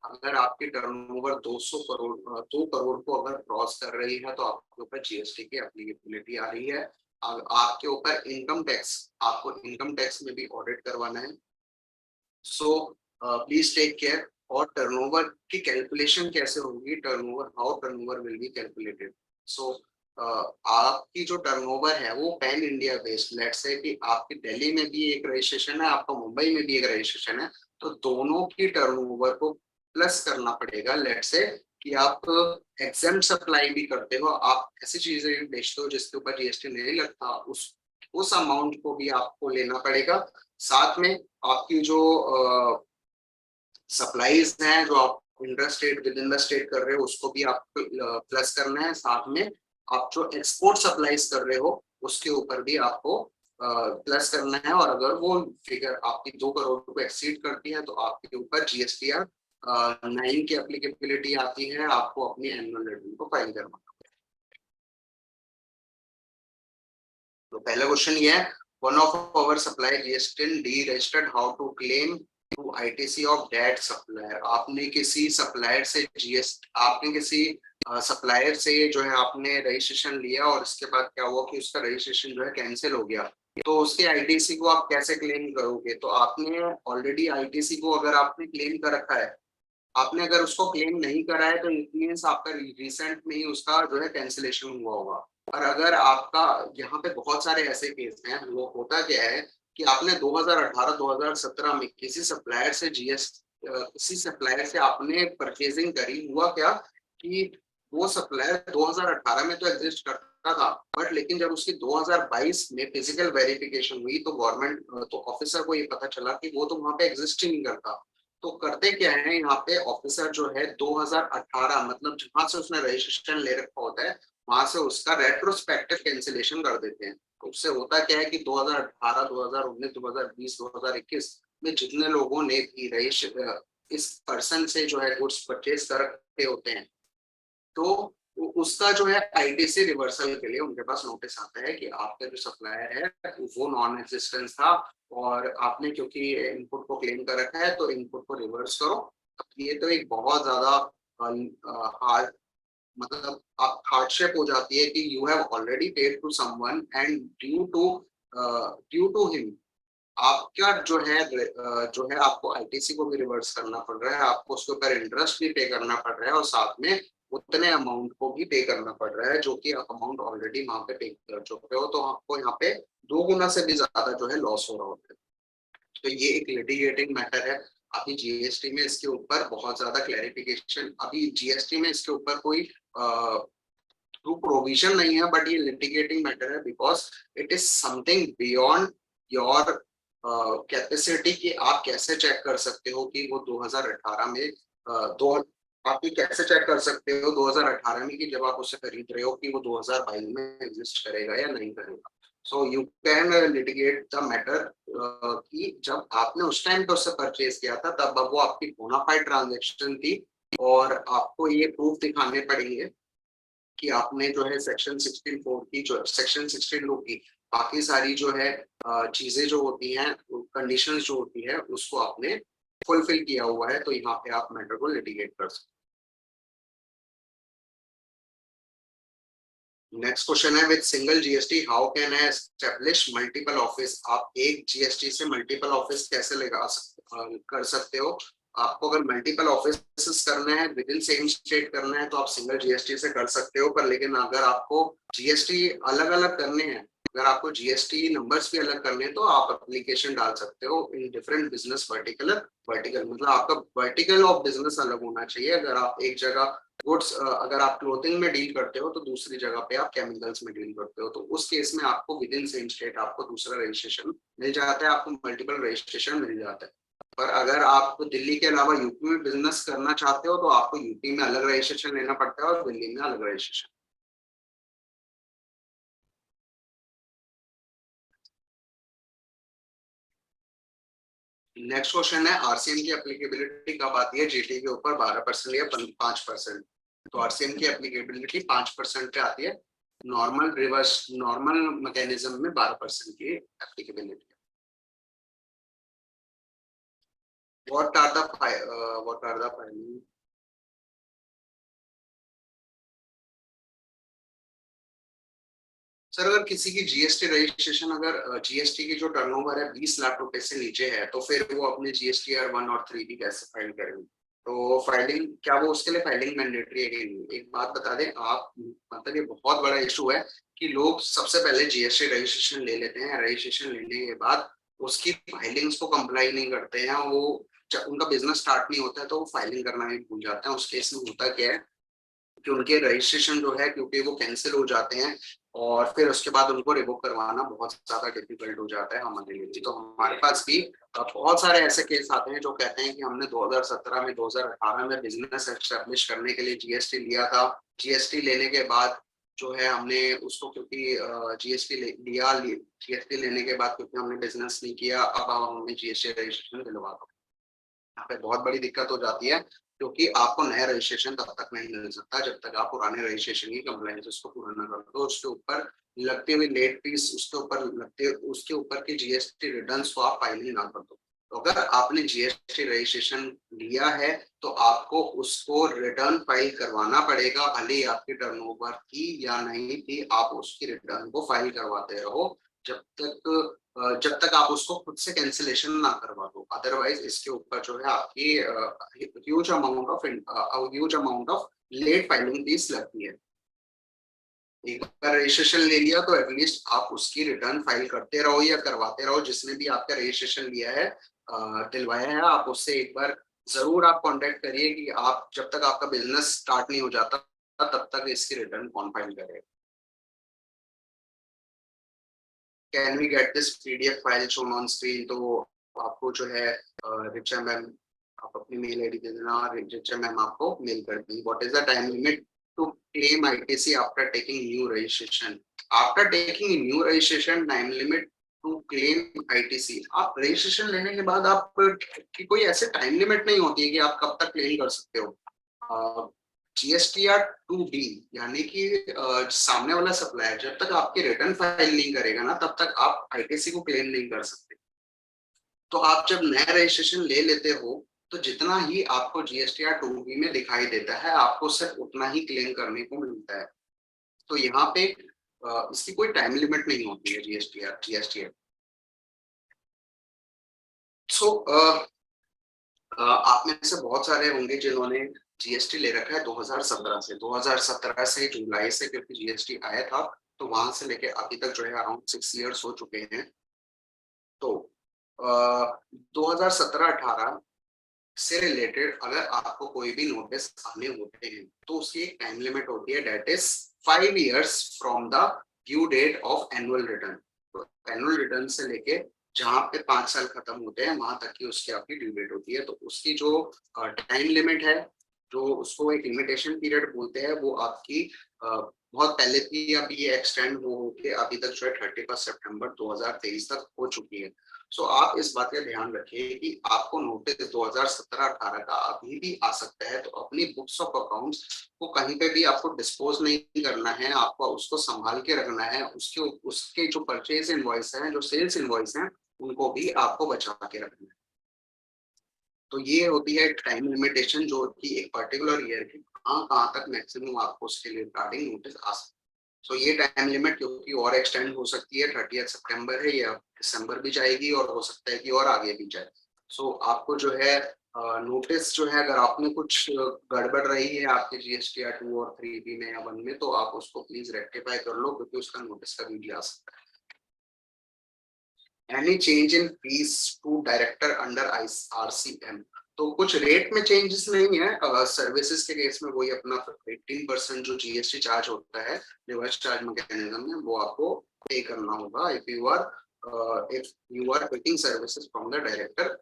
अगर आपकी टर्नओवर 2 करोड़ को अगर क्रॉस कर रही है तो आपके ऊपर जीएसटी की एप्लीकेबिलिटी आ रही है। आपके ऊपर इनकम टैक्स, आपको इनकम टैक्स में भी ऑडिट करवाना है। So please take care. और टर्नओवर की कैलकुलेशन कैसे होगी, turnover, how turnover will be calculated. So आपकी जो टर्नओवर है वो pan India based, let's say कि आपकी दिल्ली में भी एक रजिस्ट्रेशन है, आपका मुंबई में भी एक रजिस्ट्रेशन है, तो दोनों की टर्नओवर को प्लस करना पड़ेगा। लेट्स से कि आप एग्जेम्प्ट सप्लाई भी करते हो, आप ऐसी चीजें बेचते हो जिसके ऊपर जीएसटी नहीं लगता, उस अमाउंट को भी आपको लेना पड़ेगा। साथ में आपकी जो सप्लाईज हैं जो आप inter state with in the state कर रहे हो उसको भी आपको प्लस करना है। साथ में आप जो एक्सपोर्ट सप्लाईज कर रहे हो उसके ऊपर भी आपको प्लस करना है। और अगर वो फिगर आपकी 2 करोड़ को एक्सीड करती है तो आपके ऊपर जीएसटीआर 9 की एप्लीकेबिलिटी आती है, आपको अपनी एनुअल रिटर्न को फाइल करना। तो पहला क्वेश्चन ये है, one of our supplier GST deregistered, how to claim to ITC of that supplier. आपने किसी सप्लायर से सप्लायर से जो है आपने रजिस्ट्रेशन लिया और इसके बाद क्या हुआ कि उसका रजिस्ट्रेशन जो है कैंसिल हो गया, तो उसके आईटीसी को आप कैसे क्लेम करोगे? तो आपने ऑलरेडी आईटीसी को अगर आपने क्लेम कर रखा है, आपने अगर उसको क्लेम नहीं करा है तो इट मीन्स आपका रिसेंट में ही उसका जो है कैंसिलेशन हुआ होगा। और अगर आपका यहाँ पे बहुत सारे ऐसे केस हैं, वो होता क्या है कि आपने 2018-2017 में किसी सप्लायर से किसी सप्लायर से आपने परचेजिंग करी, हुआ क्या कि वो सप्लायर 2018 में तो एग्जिस्ट करता था, बट लेकिन जब उसकी 2022 में फिजिकल वेरिफिकेशन हुई तो गवर्नमेंट तो ऑफिसर को ये पता चला कि वो तो वहां पे एग्जिस्ट ही नहीं करता। तो करते क्या है यहाँ पे ऑफिसर जो है 2018 मतलब जहां से उसने रजिस्ट्रेशन ले रखा होता है वहां से उसका रेट्रोस्पेक्टिव कैंसिलेशन कर देते हैं। तो उससे होता क्या है कि 2018, 2019, 2020, 2021 में जितने लोगों ने भी इस पर्सन से जो है गुड्स परचेज कर रखे होते हैं, तो उसका जो है आईटीसी रिवर्सल के लिए उनके पास नोटिस आता है कि आपका जो सप्लायर है वो नॉन एग्जिस्टेंस था और आपने क्योंकि इनपुट को क्लेम कर रखा है तो इनपुट को रिवर्स करो। ये तो एक बहुत ज्यादा हार्ड मतलब आप हार्डशिप हो जाती है कि you have already paid to someone and due to him आपका जो है आपको आईटीसी को भी रिवर्स करना पड़ रहा है, आपको उसके ऊपर इंटरेस्ट भी पे करना पड़ रहा है और साथ में उतने अमाउंट को भी पे करना पड़ रहा है जो कि अमाउंट ऑलरेडी वहां पे पे कर चुके हो, तो आपको यहाँ पे 2 गुना से भी ज्यादा जो है लॉस हो रहा होता है। तो ये एक लिटिगेटिंग मैटर है। अभी जीएसटी में इसके ऊपर बहुत ज्यादा क्लैरिफिकेशन, अभी जीएसटी में इसके ऊपर कोई ट्रू प्रोविजन नहीं है, बट ये लिटिगेटिंग मैटर है because it is something beyond your capacity कि आप कैसे चेक कर सकते हो कि वो 2018 में दो आप ये कैसे चेक कर सकते हो 2018 में कि जब आप उसे खरीद रहे हो कि वो 2022 में एग्जिस्ट करेगा या नहीं करेगा। So you can litigate the matter कि जब आपने उस टाइम पे उससे परचेज किया था तब वो आपकी बोनाफाइड ट्रांजैक्शन थी और आपको ये प्रूफ दिखाने पड़ेंगे कि आपने जो है सेक्शन 16(4) की जो सेक्शन 16 की बाकी सारी जो है चीजें जो होती हैं, कंडीशंस जो होती है उसको आपने फुलफिल किया हुआ है, तो यहाँ पे आप मैटर को लिटिगेट कर सकते। नेक्स्ट क्वेश्चन है with single GST how can I establish multiple office? आप एक जीएसटी से मल्टीपल ऑफिस कैसे कर सकते हो? आपको अगर मल्टीपल ऑफिस करना है विद इन सेम स्टेट करना है तो आप सिंगल जीएसटी से कर सकते हो, पर लेकिन अगर आपको जीएसटी अलग अलग करने हैं, अगर आपको जीएसटी नंबर्स भी अलग करने हैं तो आप एप्लीकेशन डाल सकते हो इन डिफरेंट बिजनेस वर्टिकल मतलब आपका वर्टिकल ऑफ बिजनेस अलग होना चाहिए। अगर आप एक जगह गुड्स अगर आप क्लोथिंग में डील करते हो तो दूसरी जगह पे आप केमिकल्स में डील करते हो, तो उस केस में आपको विद इन सेम स्टेट आपको दूसरा रजिस्ट्रेशन मिल जाता है, आपको मल्टीपल रजिस्ट्रेशन मिल जाता है। पर अगर आप दिल्ली के अलावा यूपी में बिजनेस करना चाहते हो तो आपको यूपी में अलग रजिस्ट्रेशन लेना पड़ता है और दिल्ली में अलग रजिस्ट्रेशन। नेक्स्ट क्वेश्चन है आरसीएम की एप्लीकेबिलिटी कब आती है जीटी के ऊपर? 12% या 5%? तो आरसीएम की एप्लीकेबिलिटी 5% पे आती है। नॉर्मल मैकेनिज्म में 12% की applicability. What are the filing? Sir अगर किसी की जीएसटी रजिस्ट्रेशन अगर जीएसटी की जो टर्नओवर है 20 लाख रुपए से नीचे है तो फिर वो अपने जीएसटी आर 1 और 3 की कैसे फाइल करेंगे? तो फाइलिंग क्या वो उसके लिए फाइलिंग मैंडेटरी है कि नहीं? एक बात बता दें आप, मतलब ये बहुत बड़ा इशू है कि लोग सबसे पहले जीएसटी रजिस्ट्रेशन ले लेते हैं, रजिस्ट्रेशन लेने के बाद उसकी फाइलिंग्स को कंप्लाई नहीं करते हैं, वो उनका बिजनेस स्टार्ट नहीं होता है तो वो फाइलिंग करना भी भूल जाते हैं। उस केस में होता क्या है कि उनके रजिस्ट्रेशन जो है क्योंकि वो कैंसिल हो जाते हैं और फिर उसके बाद उनको रिवोक करवाना बहुत ज्यादा डिफिकल्ट हो जाता है हमारे लिए। तो हमारे पास भी बहुत सारे ऐसे केस आते हैं जो कहते हैं कि हमने 2017 में 2018 में बिजनेस एस्टेब्लिश करने के लिए जीएसटी लिया था, जीएसटी लेने के बाद जो है हमने उसको क्योंकि जीएसटी लेने के बाद क्योंकि हमने बिजनेस नहीं किया अब हमें जीएसटी रजिस्ट्रेशन दिलवा दो। यहाँ पे बहुत बड़ी दिक्कत हो जाती है क्योंकि आपको नया रजिस्ट्रेशन तब तक नहीं मिल सकता जब तक आप पुराने रजिस्ट्रेशन की कंप्लायंस को पूरा ना कर दो। उसके ऊपर लगती हुई लेट फीस, उसके ऊपर की जीएसटी रिटर्न्स को आप फाइल ना कर दो। तो अगर आपने जीएसटी रजिस्ट्रेशन लिया है तो आपको उसको रिटर्न फाइल करवाना पड़ेगा, भले ही आपकी टर्नओवर थी या नहीं थी, आप उसकी रिटर्न को फाइल करवाते रहो। जब तक आप उसको खुद से कैंसिलेशन ना करवा दो, अदरवाइज इसके ऊपर जो है आपकी huge amount of late filing fees लगती है। एक बार रजिस्ट्रेशन ले लिया तो एटलीस्ट आप उसकी रिटर्न फाइल करते रहो या करवाते रहो। जिसने भी आपका रजिस्ट्रेशन लिया है, दिलवाया है, आप उससे एक बार जरूर आप कांटेक्ट करिए कि आप जब तक आपका बिजनेस स्टार्ट नहीं हो जाता तब तक इसकी रिटर्न कौन फाइल करेगा। Can we get this PDF file shown on screen? तो आपको जो है रिचा मैम, आप अपनी मेल आईडी दे देना और रिचा मैम आपको मेल कर देंगी। What is the time limit to claim ITC after taking new registration? After taking new registration, time limit to claim ITC. आप रजिस्ट्रेशन लेने के बाद आप की कोई ऐसे टाइम लिमिट नहीं होती है कि आप कब तक क्लेम कर सकते हो। जीएसटीआर 2B यानी कि सामने वाला सप्लायर जब तक आपकी रिटर्न फाइल नहीं करेगा ना तब तक आप आईटीसी को क्लेम नहीं कर सकते। तो आप जब नया रजिस्ट्रेशन ले लेते हो तो जितना ही आपको जीएसटीआर 2B में दिखाई देता है आपको सिर्फ उतना ही क्लेम करने को मिलता है। तो यहाँ पे इसकी कोई टाइम लिमिट नहीं होती है जीएसटीआर। सो आप में से बहुत सारे होंगे जिन्होंने जीएसटी ले रखा है 2017 से जुलाई से, क्योंकि जीएसटी आया था तो वहां से लेके अभी तक जो है अराउंड 6 इयर्स हो चुके हैं। तो 2017-18 से रिलेटेड अगर आपको कोई भी नोटिस आने होते हैं तो उसकी एक टाइम लिमिट होती है, that is 5 years from the due date of annual return. तो एनुअल रिटर्न से लेके जहां पे 5 साल खत्म होते हैं वहां तक की उसकी आपकी ड्यू डेट होती है। तो उसकी जो टाइम लिमिट है, जो उसको एक लिमिटेशन पीरियड बोलते हैं, वो आपकी बहुत पहले थी, अभी ये एक्सटेंड हो के अभी तक जो है 31 सितंबर 2023 तक हो चुकी है। सो आप इस बात का ध्यान रखिए कि आपको नोटिस 2017-18 का अभी भी आ सकता है। तो अपनी बुक्स ऑफ अकाउंट्स को कहीं पे भी आपको डिस्पोज नहीं करना है, आपको उसको संभाल के रखना है। उसके जो परचेज इनवॉइस हैं, जो सेल्स इनवॉइस हैं, उनको भी आपको बचा के रखना है। तो ये होती है टाइम लिमिटेशन जो कि एक पर्टिकुलर ईयर की कहाँ तक मैक्सिमम आपको उसके रिगार्डिंग नोटिस आ सकता है। सो ये टाइम लिमिट क्योंकि और एक्सटेंड हो सकती है, 30 सितंबर है या दिसंबर भी जाएगी और हो सकता है कि और आगे भी जाए। सो आपको जो है नोटिस जो है, अगर आपने कुछ गड़बड़ रही है आपके जीएसटीआर 2 और 3B में या 1 में, तो आप उसको प्लीज रेक्टिफाई कर लो क्योंकि उसका नोटिस कभी भी आ सकता है। Any change in fees to director under RCM? तो कुछ रेट में चेंजेस नहीं है। सर्विसेज के केस में वही अपना 18% जो जीएसटी चार्ज होता है रिवर्स चार्ज मैकेनिज्म में, वो आपको पे करना होगा if you are taking services from the director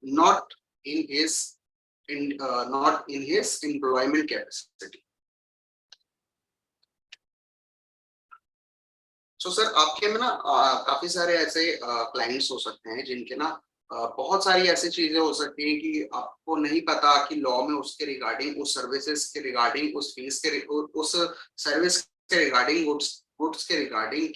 not in his employment capacity. Sir आपके में ना काफी सारे ऐसे क्लाइंट्स हो सकते हैं जिनके ना बहुत सारी ऐसी चीजें हो सकती हैं कि आपको नहीं पता कि लॉ में उसके रिगार्डिंग, उस सर्विसेज के रिगार्डिंग, उस फीस के उस सर्विस के रिगार्डिंग, गुड्स के रिगार्डिंग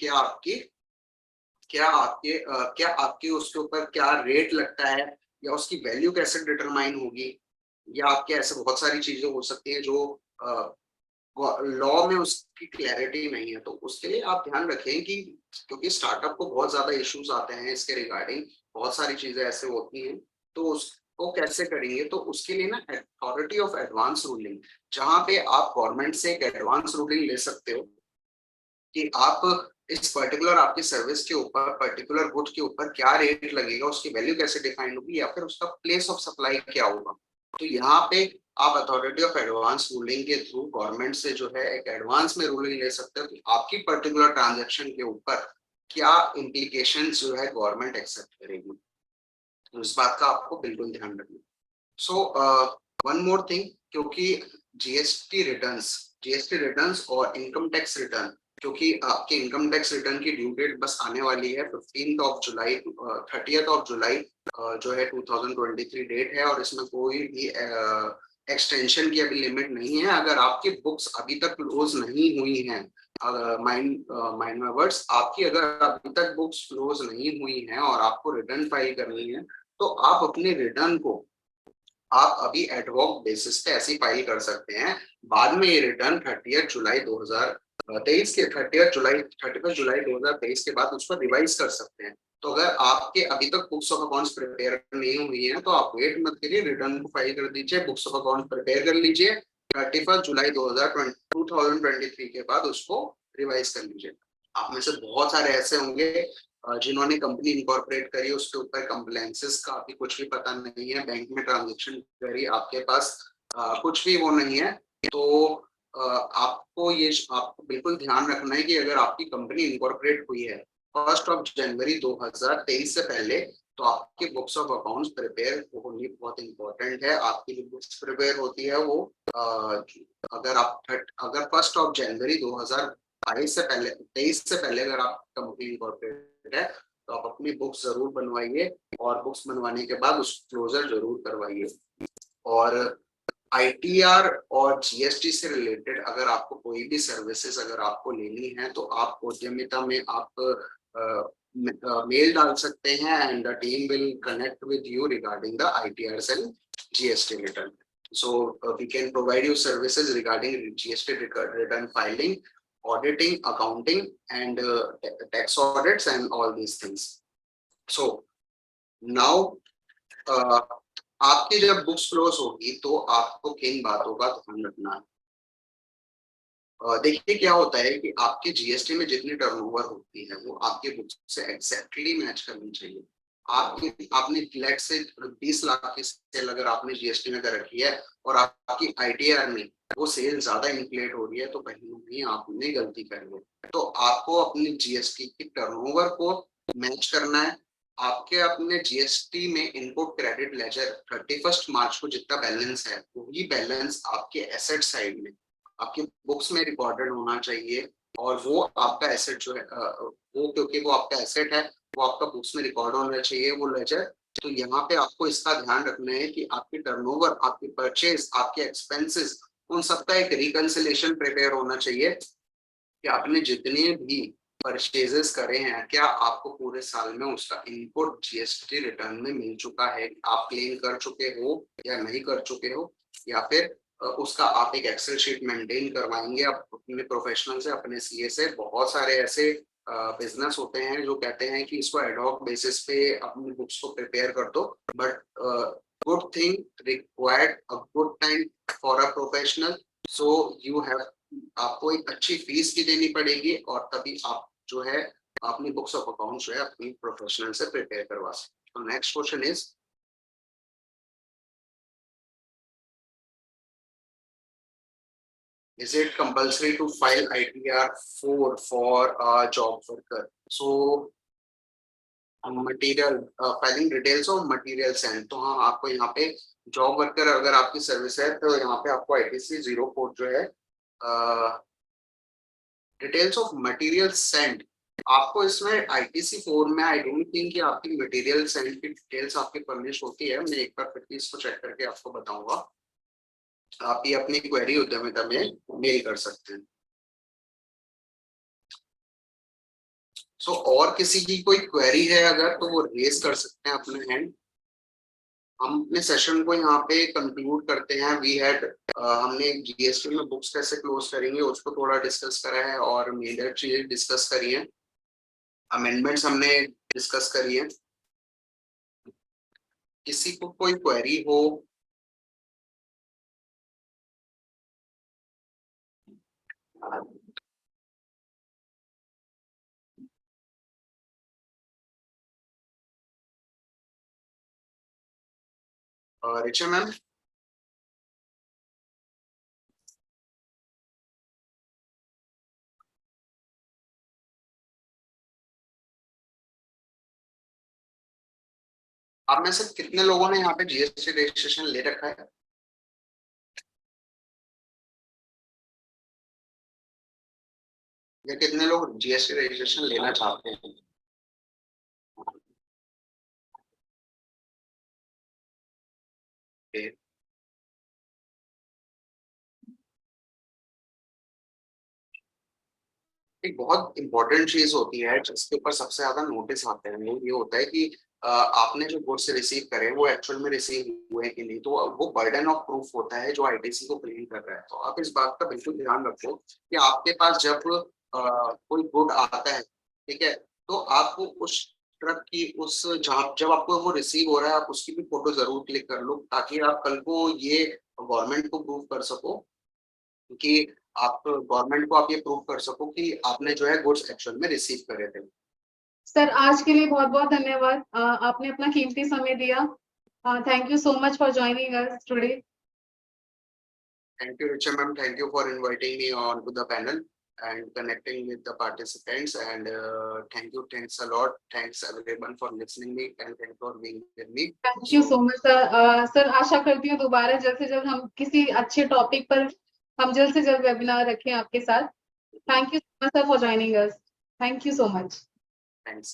क्या आपके उसके ऊपर क्या रेट लगता है या उसकी वैल्यू कैसे डिटरमाइन होगी, या आपके ऐसे बहुत सारी चीजें हो सकती हैं जो लॉ में उसकी क्लैरिटी नहीं है। तो उसके लिए आप ध्यान रखें कि क्योंकि स्टार्टअप को बहुत ज्यादा इश्यूज आते हैं इसके रिगार्डिंग, बहुत सारी चीजें ऐसे होती हैं, तो उसको कैसे करेंगे? तो उसके लिए ना अथॉरिटी ऑफ एडवांस रूलिंग, जहां पे आप गवर्नमेंट से एक एडवांस रूलिंग ले सकते हो कि आप इस पर्टिकुलर आपकी सर्विस के ऊपर, पर्टिकुलर गुड के ऊपर क्या रेट लगेगा, उसकी वैल्यू कैसे डिफाइन होगी, या फिर उसका प्लेस ऑफ सप्लाई क्या होगा। तो यहाँ पे आप अथॉरिटी ऑफ एडवांस रूलिंग के थ्रू गवर्नमेंट से जो है एक एडवांस में रूलिंग ले सकते हो कि आपकी पर्टिकुलर ट्रांजेक्शन के ऊपर क्या इम्प्लीकेशन जो है गवर्नमेंट एक्सेप्ट करेगी। तो इस बात का आपको बिल्कुल ध्यान रखना। सो वन मोर थिंग, क्योंकि जीएसटी रिटर्न्स और इनकम टैक्स रिटर्न, क्योंकि आपके इनकम टैक्स रिटर्न की ड्यू डेट बस आने वाली है 15 जुलाई 30 जुलाई जो है 2023 डेट है, और इसमें कोई भी एक्सटेंशन की अभी लिमिट नहीं है। अगर आपकी बुक्स अभी तक क्लोज नहीं हुई हैं, माइंड माय वर्ड्स, आपकी अगर अभी तक बुक्स क्लोज नहीं हुई हैं और आपको रिटर्न फाइल करनी है, तो आप अपने रिटर्न को आप अभी एडवॉक बेसिस पे ऐसी फाइल कर सकते हैं। बाद में ये रिटर्न 30 जुलाई 23 के 31 जुलाई 2023 के बाद उसको रिवाइज कर सकते हैं। तो अगर आपके अभी तक बुक्स ऑफ अकाउंट्स प्रिपेयर नहीं हुई है तो आप वेट मत करिए, रिटर्न को फाइल कर दीजिए, बुक्स ऑफ अकाउंट प्रिपेयर कर लीजिए, 31 जुलाई 2023 के बाद उसको रिवाइज कर लीजिए। आप में से बहुत सारे ऐसे होंगे जिन्होंने कंपनी इनकॉर्पोरेट करी, उसके ऊपर कंप्लायंसेस का अभी कुछ भी पता नहीं है, बैंक में ट्रांजेक्शन करी, आपके पास कुछ भी वो नहीं है। तो आपको बिल्कुल ध्यान रखना है कि अगर आपकी कंपनी इनकॉर्पोरेट हुई है 1 जनवरी 2023 से पहले, तो आपके बुक्स ऑफ अकाउंट्स प्रिपेयर होनी बहुत इंपॉर्टेंट है। आपकी जो बुक्स प्रिपेयर होती है वो अगर 1 जनवरी 2022 से पहले 23 से पहले अगर आप कंपनी इनकॉर्पोरेट है तो आप अपनी बुक्स जरूर बनवाइए, और बुक्स बनवाने के बाद उस क्लोजर जरूर करवाइए। और आईटीआर और जीएसटी से रिलेटेड अगर आपको कोई भी सर्विसेज अगर आपको लेनी है तो आप उद्यमिता में आप मेल डाल सकते हैं, and the team will connect with you regarding the ITR and GST return. So we can provide you services regarding GST return filing, auditing, accounting, and tax audits and all these things. So now आपकी जब books close होगी तो आपको किन बातों का ध्यान रखना है। देखिए क्या होता है कि आपके जीएसटी में जितनी टर्नओवर होती है वो आपके बुक्स से एग्जैक्टली मैच करनी चाहिए। आपने फ्लैट से 20 लाख की सेल अगर आपने जीएसटी में कर रखी है और आपकी आईटीआर में वो सेल ज्यादा इन्फ्लेट हो रही है तो कहीं ना कहीं आपने गलती करी है। तो आपको अपनी जीएसटी की टर्नओवर को मैच करना है। आपके अपने जीएसटी में इनपुट क्रेडिट लेजर 31 मार्च को जितना बैलेंस है वही बैलेंस आपके एसेट साइड में आपकी बुक्स में रिकॉर्डेड होना चाहिए। और वो आपका एसेट जो है वो क्योंकि वो आपका एसेट है वो आपका बुक्स में रिकॉर्ड होना चाहिए वो लेजर। तो यहाँ पे आपको इसका ध्यान रखना है कि आपकी टर्नओवर, आपकी परचेज, आपके एक्सपेंसेस, उन सबका एक रिकंसिलेशन प्रिपेयर होना चाहिए कि आपने जितने भी परचेजेस करे हैं क्या आपको पूरे साल में उसका इनपुट जीएसटी रिटर्न में मिल चुका है, आप क्लेम कर चुके हो या नहीं कर चुके हो, या फिर उसका आप एक एक्सेल शीट मेंटेन करवाएंगे आप अपने प्रोफेशनल से, अपने सीए से। बहुत सारे ऐसे बिजनेस होते हैं जो कहते हैं कि इसको एडॉक बेसिस पे अपनी बुक्स को प्रिपेयर कर दो, but good thing required a good time for a professional. So you have आपको एक अच्छी फीस भी देनी पड़ेगी और तभी आप जो है अपनी बुक्स ऑफ अकाउंट जो है अपनी प्रोफेशनल से प्रिपेयर करवा सकते। तो next question is, is it compulsory to file ITR 4 for a job worker? So material filing details of material send, तो हाँ आपको यहाँ पे जॉब वर्कर अगर आपकी सर्विस है तो यहाँ पे आपको ITC 04 जो है डिटेल्स ऑफ मटेरियल सेंड, आपको इसमें ITC 4 में आई डोंट थिंक कि आपकी मटेरियल सेंड की डिटेल्स आपकी पब्लिश होती है। मैं एक बार फिर इसको चेक करके आपको बताऊंगा। आप ये अपनी क्वेरी उद्यमिता में मेल कर सकते हैं। सो और किसी की कोई क्वेरी है अगर तो वो रेज कर सकते हैं अपने हैंड। हम अपने सेशन को यहाँ पे कंक्लूड करते हैं। वी हैड हमने जीएसटी में बुक्स कैसे क्लोज करेंगे उसको थोड़ा डिस्कस करा है और मेजर चीजें डिस्कस करी है, अमेंडमेंट्स हमने डिस्कस करी है। किसी को कोई क्वेरी हो रिचा मैम। आप में से कितने लोगों ने यहाँ पे जीएसटी रजिस्ट्रेशन ले रखा है? या कितने लोग जीएसटी रजिस्ट्रेशन लेना चाहते हैं? Okay. एक बहुत इंपॉर्टेंट चीज होती है जिसके ऊपर सबसे ज्यादा नोटिस आते हैं वो ये होता है कि आपने जो गुड्स रिसीव करे वो एक्चुअल में रिसीव हुए कि नहीं, तो वो बर्डन ऑफ प्रूफ होता है जो आईटीसी को क्लेम कर रहा है। तो आप इस बात का बिल्कुल ध्यान रखो कि आपके पास जब कोई गुड आता है, ठीक है, तो आपको उस ट्रक की उस जहाँ जब आपको वो रिसीव हो रहा है, आप उसकी भी फोटो जरूर क्लिक कर लो, ताकि आप कल को ये गवर्नमेंट को प्रूव कर सको कि आप गवर्नमेंट को आप ये प्रूव कर सको कि आपने जो है गुड्स एक्चुअल में रिसीव करे थे। सर आज के लिए बहुत बहुत धन्यवाद, आपने अपना कीमती समय दिया। Thank you so much for joining us today. Thank you, Richa ma'am. Thank you for inviting me on to the panel and connecting with the participants. And thanks a lot. Thanks everyone for listening me and thanks for being with me. Thank you so much sir. Sir आशा करती हूँ दोबारा जल्द से जल्द हम किसी अच्छे टॉपिक पर हम जल्द से जल्द वेबिनार रखें आपके साथ। Thank you so much sir for joining us. Thank you so much. Thanks.